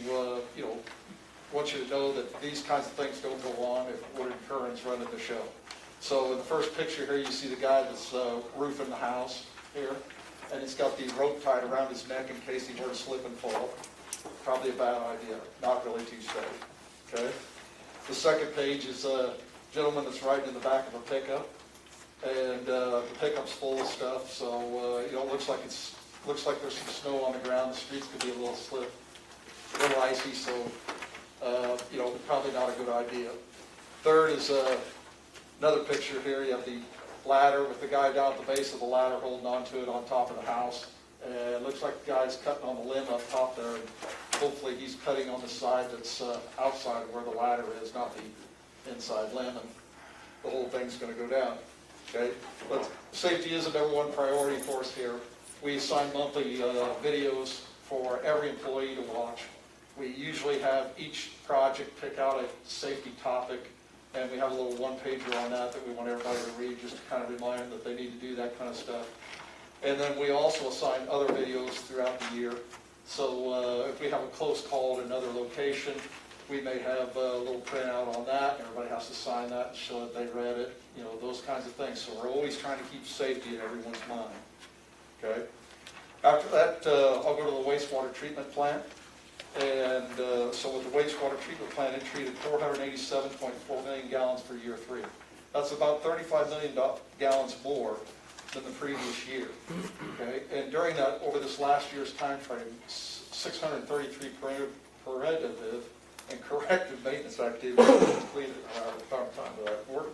want you to know that these kinds of things don't go on if Woodard and Curran's running the show. So in the first picture here, you see the guy that's roofing the house here, and he's got the rope tied around his neck in case he were to slip and fall. Probably a bad idea, not really too safe, okay? The second page is a gentleman that's riding in the back of a pickup, and the pickup's full of stuff, so, it looks like there's some snow on the ground. The streets could be a little icy, so, probably not a good idea. Third is another picture here. You have the ladder with the guy down at the base of the ladder holding onto it on top of the house. And it looks like the guy's cutting on the limb up top there, and hopefully he's cutting on the side that's outside where the ladder is, not the inside limb, and the whole thing's going to go down. Okay, but safety is a #1 priority for us here. We assign monthly videos for every employee to watch. We usually have each project pick out a safety topic, and we have a little one-pager on that we want everybody to read, just to kind of remind them that they need to do that kind of stuff. And then we also assign other videos throughout the year. So if we have a close call at another location, we may have a little printout on that, and everybody has to sign that and show that they read it, those kinds of things. So we're always trying to keep safety in everyone's mind, okay? After that, I'll go to the wastewater treatment plant. And so with the wastewater treatment plant, it treated 487.4 million gallons for year 3. That's about 35 million gallons more than the previous year. Okay, and during that, over this last year's time frame, 633 preventative and corrective maintenance activities were completed. Time for that word.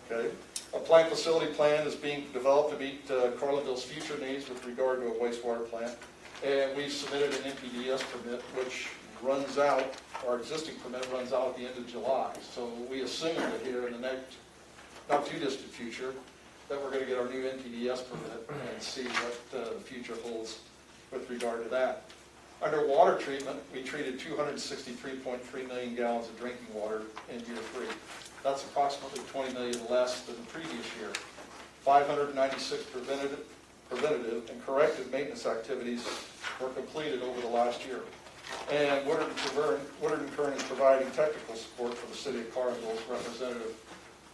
Okay, a plant facility plan is being developed to meet Carlinville's future needs with regard to a wastewater plant. And we've submitted an NPDES permit, which runs out, our existing permit runs out at the end of July. So we assume that here in the next, not too distant future, that we're going to get our new NPDES permit and see what the future holds with regard to that. Under water treatment, we treated 263.3 million gallons of drinking water in year 3. That's approximately 20 million less than the previous year. 596 preventative and corrective maintenance activities were completed over the last year. And Woodard and Kern is providing technical support for the city of Carlinville as representative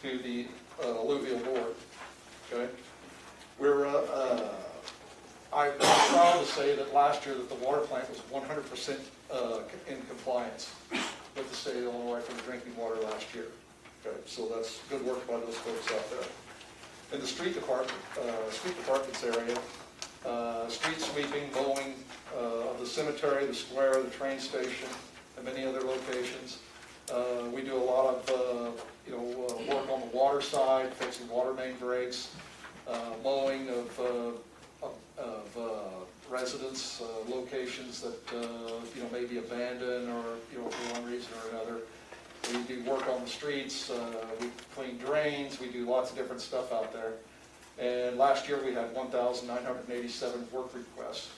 to the alluvial board. Okay, I'm proud to say that last year that the water plant was 100% in compliance with the state of Illinois for the drinking water last year. Okay, so that's good work by those folks out there. In the street department's area, street sweeping, mowing of the cemetery, the square, the train station, and many other locations. We do a lot of work on the water side, fixing water main breaks, mowing of residence locations that may be abandoned or for one reason or another. We do work on the streets, we clean drains, we do lots of different stuff out there. And last year we had 1,987 work requests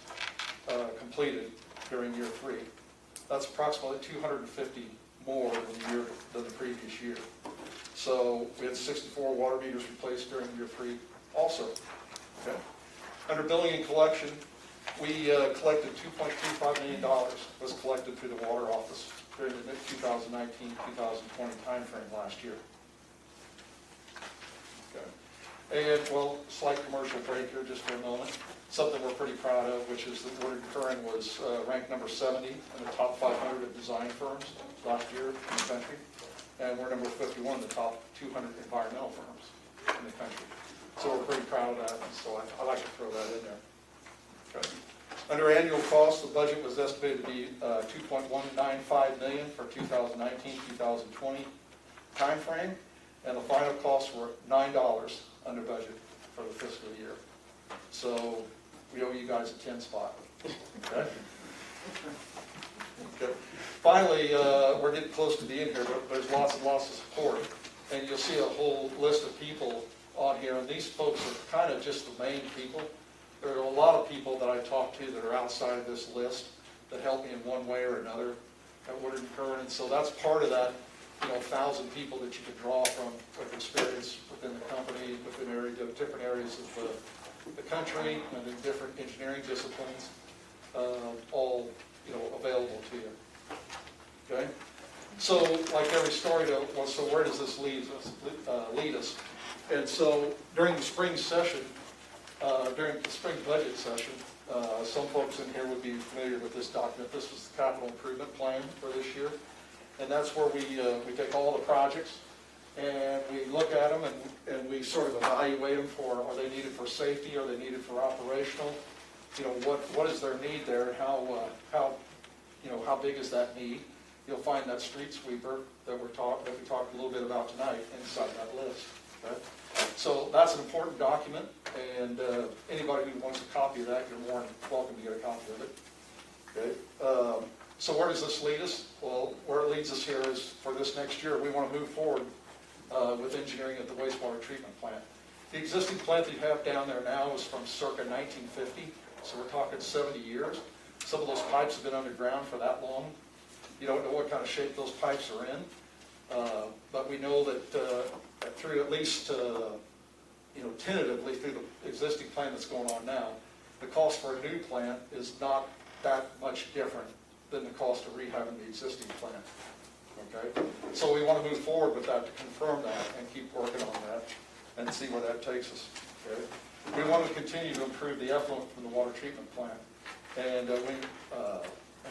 completed during year 3. That's approximately 250 more than the previous year. So we had 64 water meters replaced during year 3 also. Okay. Under billing and collection, we collected $2.35 million was collected through the water office during the 2019-2020 timeframe last year. Okay. And, slight commercial break here just for a moment. Something we're pretty proud of, which is that Woodard & Curran was ranked number 70 in the top 500 of design firms last year in the country. And we're number 51 in the top 200 environmental firms in the country. So we're pretty proud of that, and so I like to throw that in there. Okay. Under annual costs, the budget was estimated to be $2.195 million for 2019-2020 timeframe, and the final costs were $9 under budget for the fiscal year. So we owe you guys a 10 spot. Okay. Okay. Finally, we're getting close to the end here, but there's lots and lots of support, and you'll see a whole list of people on here, and these folks are kind of just the main people. There are a lot of people that I talk to that are outside of this list that help me in one way or another at Woodard & Curran, and so that's part of that 1,000 people that you could draw from with experience within the company, within different areas of the country, and in different engineering disciplines, all available to you. Okay, so like every story, so where does this lead us? And so during the spring session, during the spring budget session, some folks in here would be familiar with this document. This was the capital improvement plan for this year. And that's where we take all the projects and we look at them and we sort of evaluate them for, are they needed for safety, are they needed for operational? What is their need there, and how big is that need? You'll find that street sweeper that we talked a little bit about tonight inside that list. Okay? So that's an important document, and anybody who wants a copy of that, you're more than welcome to get a copy of it. Okay. So where does this lead us? Well, where it leads us here is for this next year, we want to move forward with engineering at the wastewater treatment plant. The existing plant that you have down there now is from circa 1950, so we're talking 70 years. Some of those pipes have been underground for that long. You don't know what kind of shape those pipes are in, but we know that through at least, tentatively through the existing plant that's going on now, the cost for a new plant is not that much different than the cost of rehabbing the existing plant. Okay, so we want to move forward with that to confirm that and keep working on that and see where that takes us. Okay, we want to continue to improve the effluent from the water treatment plant, and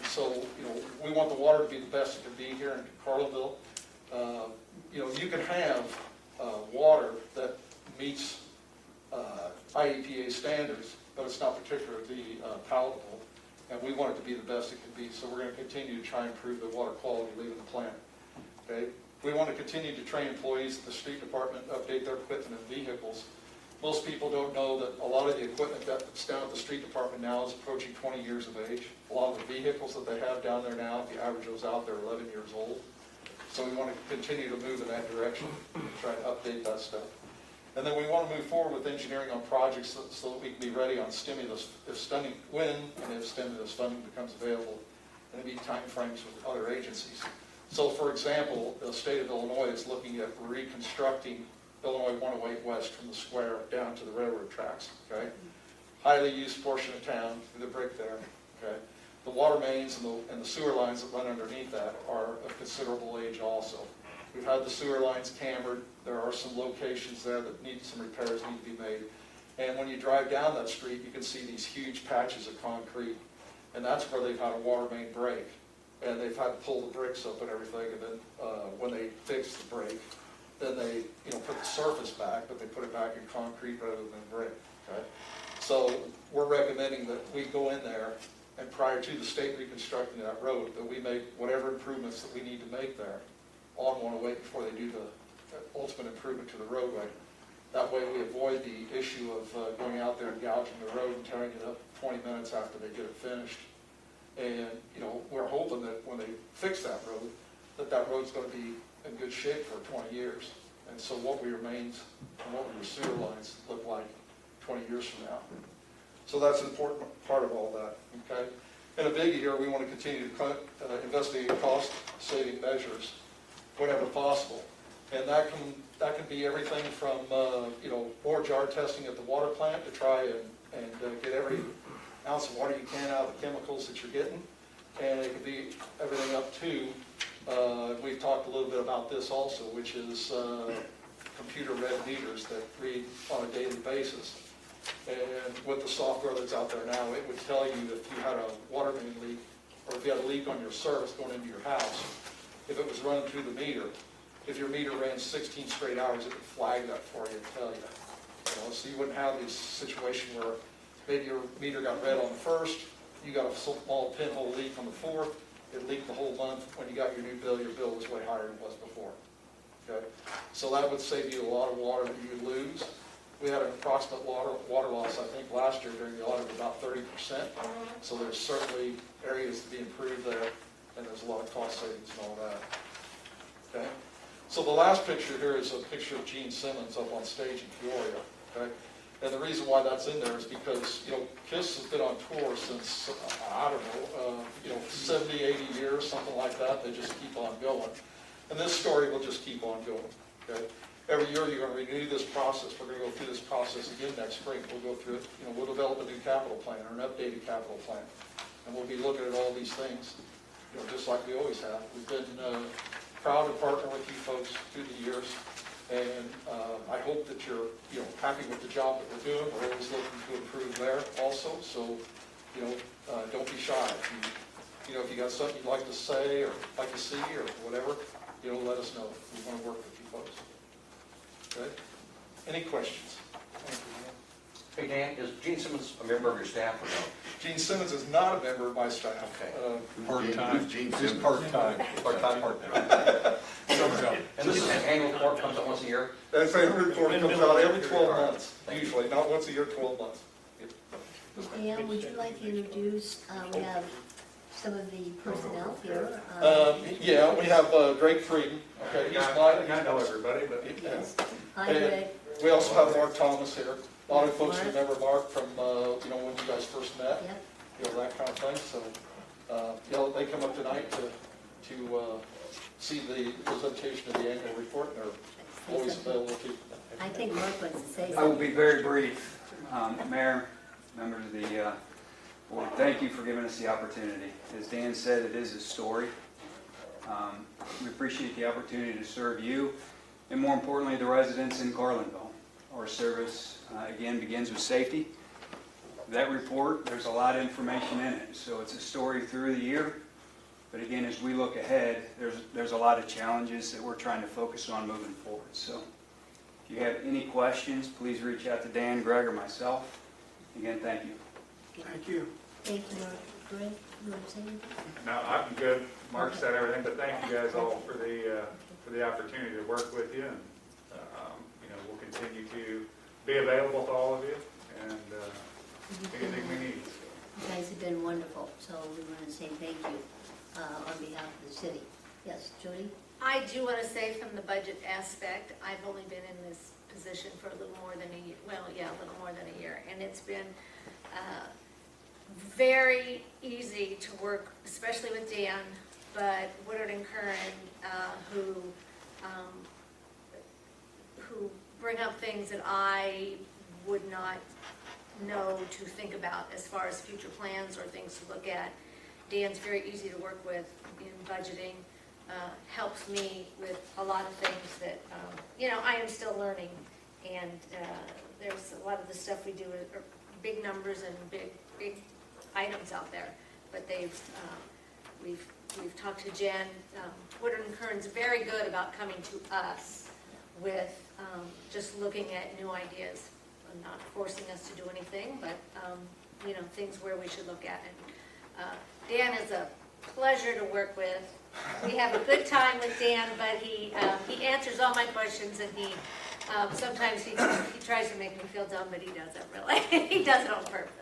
so we want the water to be the best it can be here in Carlinville. You can have water that meets IEPA standards, but it's not particularly palatable. And we want it to be the best it can be, so we're going to continue to try and improve the water quality leaving the plant. Okay? We want to continue to train employees at the street department, update their equipment and vehicles. Most people don't know that a lot of the equipment that's down at the street department now is approaching 20 years of age. A lot of the vehicles that they have down there now, if you average those out, they're 11 years old. So we want to continue to move in that direction, try and update that stuff. And then we want to move forward with engineering on projects so that we can be ready on stimulus, when and if stimulus funding becomes available, and meet timeframes with other agencies. So for example, the state of Illinois is looking at reconstructing Illinois 108 West from the square down to the railroad tracks, okay? Highly used portion of town, through the brick there, okay? The water mains and the sewer lines that run underneath that are of considerable age also. We've had the sewer lines cambered. There are some locations there that need some repairs, need to be made. And when you drive down that street, you can see these huge patches of concrete. And that's where they've had a water main break. And they've had to pull the bricks up and everything. And then when they fix the break, then they put the surface back, but they put it back in concrete rather than brick. Okay? So we're recommending that we go in there, and prior to the state reconstructing that road, that we make whatever improvements that we need to make there on 108 before they do the ultimate improvement to the roadway. That way we avoid the issue of going out there and gouging the road and tearing it up 20 minutes after they get it finished. And we're hoping that when they fix that road, that road's going to be in good shape for 20 years. And so what we remains and what your sewer lines look like 20 years from now. So that's an important part of all that, okay? And a biggie here, we want to continue to investigate cost-saving measures whenever possible. And that can be everything from, bore jar testing at the water plant to try and get every ounce of water you can out of the chemicals that you're getting. And it could be everything up to, we've talked a little bit about this also, which is computer-read meters that read on a daily basis. And with the software that's out there now, it would tell you if you had a water main leak, or if you had a leak on your service going into your house, if it was running through the meter, if your meter ran 16 straight hours, it would flag that for you and tell you. So you wouldn't have this situation where maybe your meter got read on the 1st, you got a small pinhole leak on the 4th, it leaked the whole month. When you got your new bill, your bill was way higher than it was before. Okay? So that would save you a lot of water that you would lose. We had an approximate water loss, I think, last year during the audit of about 30%. So there's certainly areas to be improved there, and there's a lot of cost savings and all that. Okay? So the last picture here is a picture of Gene Simmons up on stage in Peoria. Okay? And the reason why that's in there is because, KISS has been on tour since, 70, 80 years, something like that. They just keep on going. And this story will just keep on going. Okay? Every year you're going to renew this process. We're going to go through this process again next spring. We'll go through it. We'll develop a new capital plan or an updated capital plan. And we'll be looking at all these things, just like we always have. We've been proud to partner with you folks through the years. And I hope that you're happy with the job that we're doing. We're always looking to improve there also. So, don't be shy. If you got something you'd like to say or like to see or whatever, let us know. We want to work with you folks. Okay? Any questions? Hey Dan, is Gene Simmons a member of your staff or no? Gene Simmons is not a member of my staff. Okay. Part-time. Gene Just Simmons. part-time. Part-time. And this annual report comes out once a year? That annual report comes out every 12 months, usually, not once a year, 12 months. Dan, would you like to introduce, we have some of the personnel here. Yeah, we have Greg Frieden. Okay, he's I know everybody, but. Yes. Hi, And Greg. we also have Mark Thomas here. A lot of folks remember Mark from, when you guys first met, Yep. that kind of thing. So, they come up tonight to see the presentation of the annual report, and they're always available to. I think Mark wants to say I will something. be very brief. Mayor, members of the board, thank you for giving us the opportunity. As Dan said, it is a story. We appreciate the opportunity to serve you, and more importantly, the residents in Carlinville. Our service, again, begins with safety. That report, there's a lot of information in it, so it's a story through the year. But again, as we look ahead, there's a lot of challenges that we're trying to focus on moving forward. So if you have any questions, please reach out to Dan, Greg, or myself. Again, thank you. Thank you, Mark. Greg, you want to say anything? No, I'm good. Mark said everything, but thank you guys all for the opportunity to work with you. And, we'll continue to be available to all of you and anything we need. You guys have been wonderful, so we want to say thank you on behalf of the city. Yes, Jody? I do want to say from the budget aspect, I've only been in this position for a little more than a year, well, yeah, a little more than a year. And it's been very easy to work, especially with Dan, but Woodard and Curran, who bring up things that I would not know to think about as far as future plans or things to look at. Dan's very easy to work with in budgeting, helps me with a lot of things that, I am still learning. And there's a lot of the stuff we do are big numbers and big items out there. But we've talked to Jen. Woodard and Curran's very good about coming to us with just looking at new ideas, and not forcing us to do anything, but things where we should look at. And Dan is a pleasure to work with. We have a good time with Dan, but he answers all my questions, and sometimes he tries to make me feel dumb, but he doesn't really. He does it on purpose.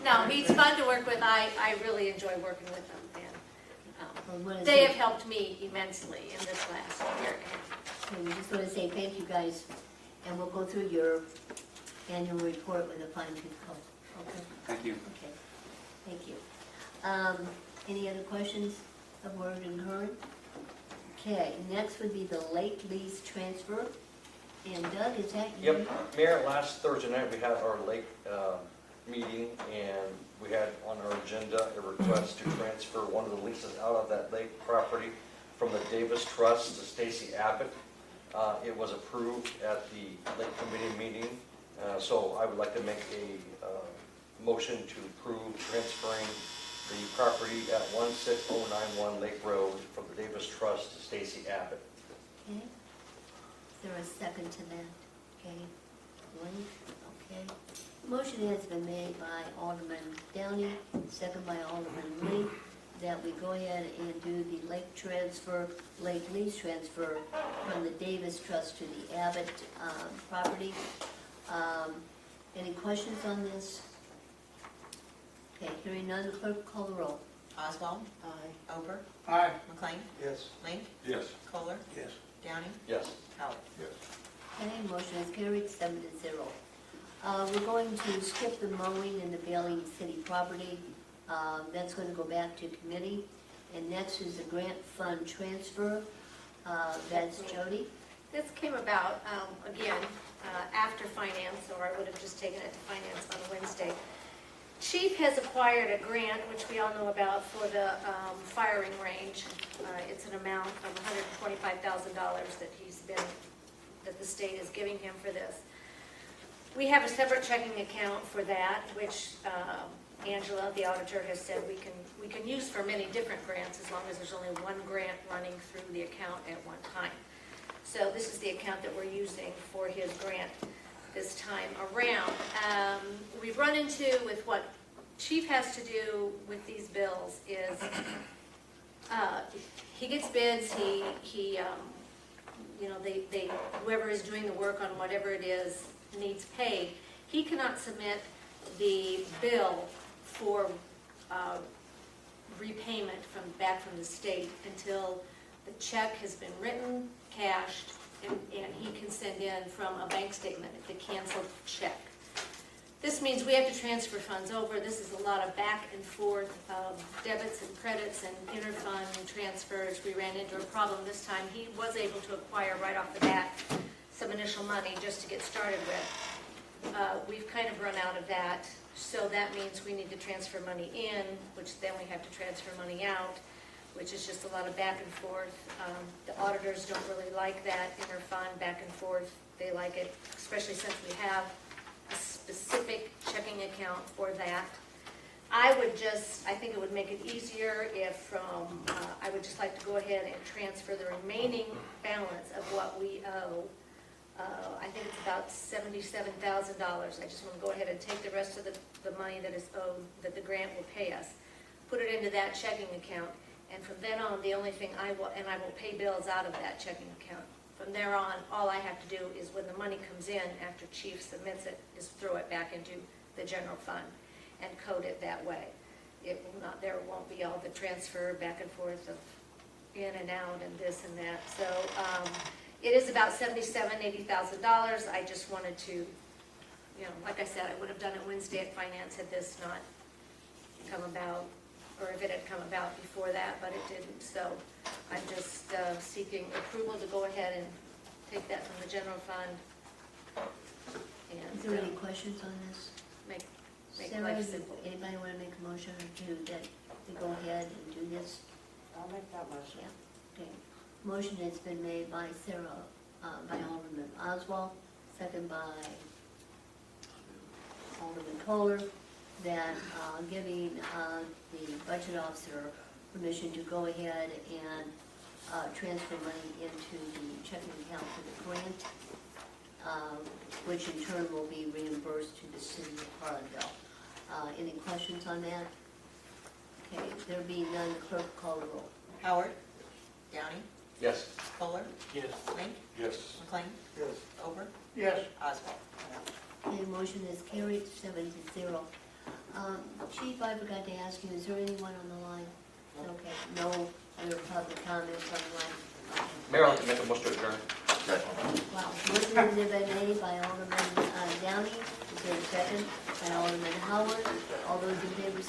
No, he's fun to work with. I really enjoy working with him, and they have helped me immensely in this last year. Okay, we just want to say thank you guys, and we'll go through your annual report with a fine-tooth comb. Okay? Thank you. Okay, thank you. Any other questions of Woodard and Curran? Okay, next would be the lake lease transfer. And Doug, is that you? Yep, Mayor, last Thursday night we had our lake meeting, and we had on our agenda a request to transfer one of the leases out of that lake property from the Davis Trust to Stacy Abbott. It was approved at the lake committee meeting, so I would like to make a motion to approve transferring the property at 16091 Lake Road from the Davis Trust to Stacy Abbott. Okay. Is there a second to that? Okay. One. Okay. Motion has been made by Alderman Downey, second by Alderman Lee, that we go ahead and do the lake lease transfer from the Davis Trust to the Abbott property. Any questions on this? Okay, hearing none, the clerk call the roll. Oswald. Aye. Over. Aye. McLean. Yes. Link. Yes. Kohler. Yes. Downey. Yes. Howard. Yes. Okay, motion is carried 7-0. We're going to skip the mowing and the baling city property. That's going to go back to committee. And next is the grant fund transfer. That's Jody. This came about, again, after finance, or I would have just taken it to finance on Wednesday. Chief has acquired a grant, which we all know about, for the firing range. It's an amount of $125,000 that the state is giving him for this. We have a separate checking account for that, which Angela, the auditor, has said we can use for many different grants as long as there's only one grant running through the account at one time. So this is the account that we're using for his grant this time around. We've run into with what Chief has to do with these bills is he gets bids, whoever is doing the work on whatever it is needs paid. He cannot submit the bill for repayment back from the state until the check has been written, cashed, and he can send in from a bank statement the canceled check. This means we have to transfer funds over. This is a lot of back and forth of debits and credits and interfund transfers. We ran into a problem this time. He was able to acquire right off the bat some initial money just to get started with. We've kind of run out of that, so that means we need to transfer money in, which then we have to transfer money out, which is just a lot of back and forth. The auditors don't really like that interfund back and forth. They like it, especially since we have a specific checking account for that. I think it would make it easier if I would just like to go ahead and transfer the remaining balance of what we owe. I think it's about $77,000. I just want to go ahead and take the rest of the money that is owed, that the grant will pay us, put it into that checking account, and from then on, the only thing I will pay bills out of that checking account. From there on, all I have to do is when the money comes in after Chief submits it, is throw it back into the general fund and code it that way. There won't be all the transfer back and forth of in and out and this and that. So It is about $80,000. I just wanted to, you know, like I said, I would have done it Wednesday at finance had this not come about, or if it had come about before that, but it didn't. So I'm just seeking approval to go ahead and take that from the general fund Is there any and questions on this? make Sarah, life does simple. anybody want to make a motion to go ahead and do this? I'll make that motion. Yeah, okay. Motion has been made by Sarah, by Alderman Oswald, second by Alderman Kohler, that giving the budget officer permission to go ahead and transfer money into the checking account for the grant, which in turn will be reimbursed to the city of Carlinville. Any questions on that? Okay, there being none, clerk call the roll. Howard. Downey. Yes. Fuller. Yes. Link. Yes. McLean. Yes. Over. Yes. Oswald. Okay, motion is carried 7-0. Chief, I forgot to ask you, is there anyone on the line? Okay, no other public comments on the line? Mayor, I'd like to make a motion to adjourn. Wow, motion has been made by Alderman Downey, is there a second? By Alderman Howard, all those in favor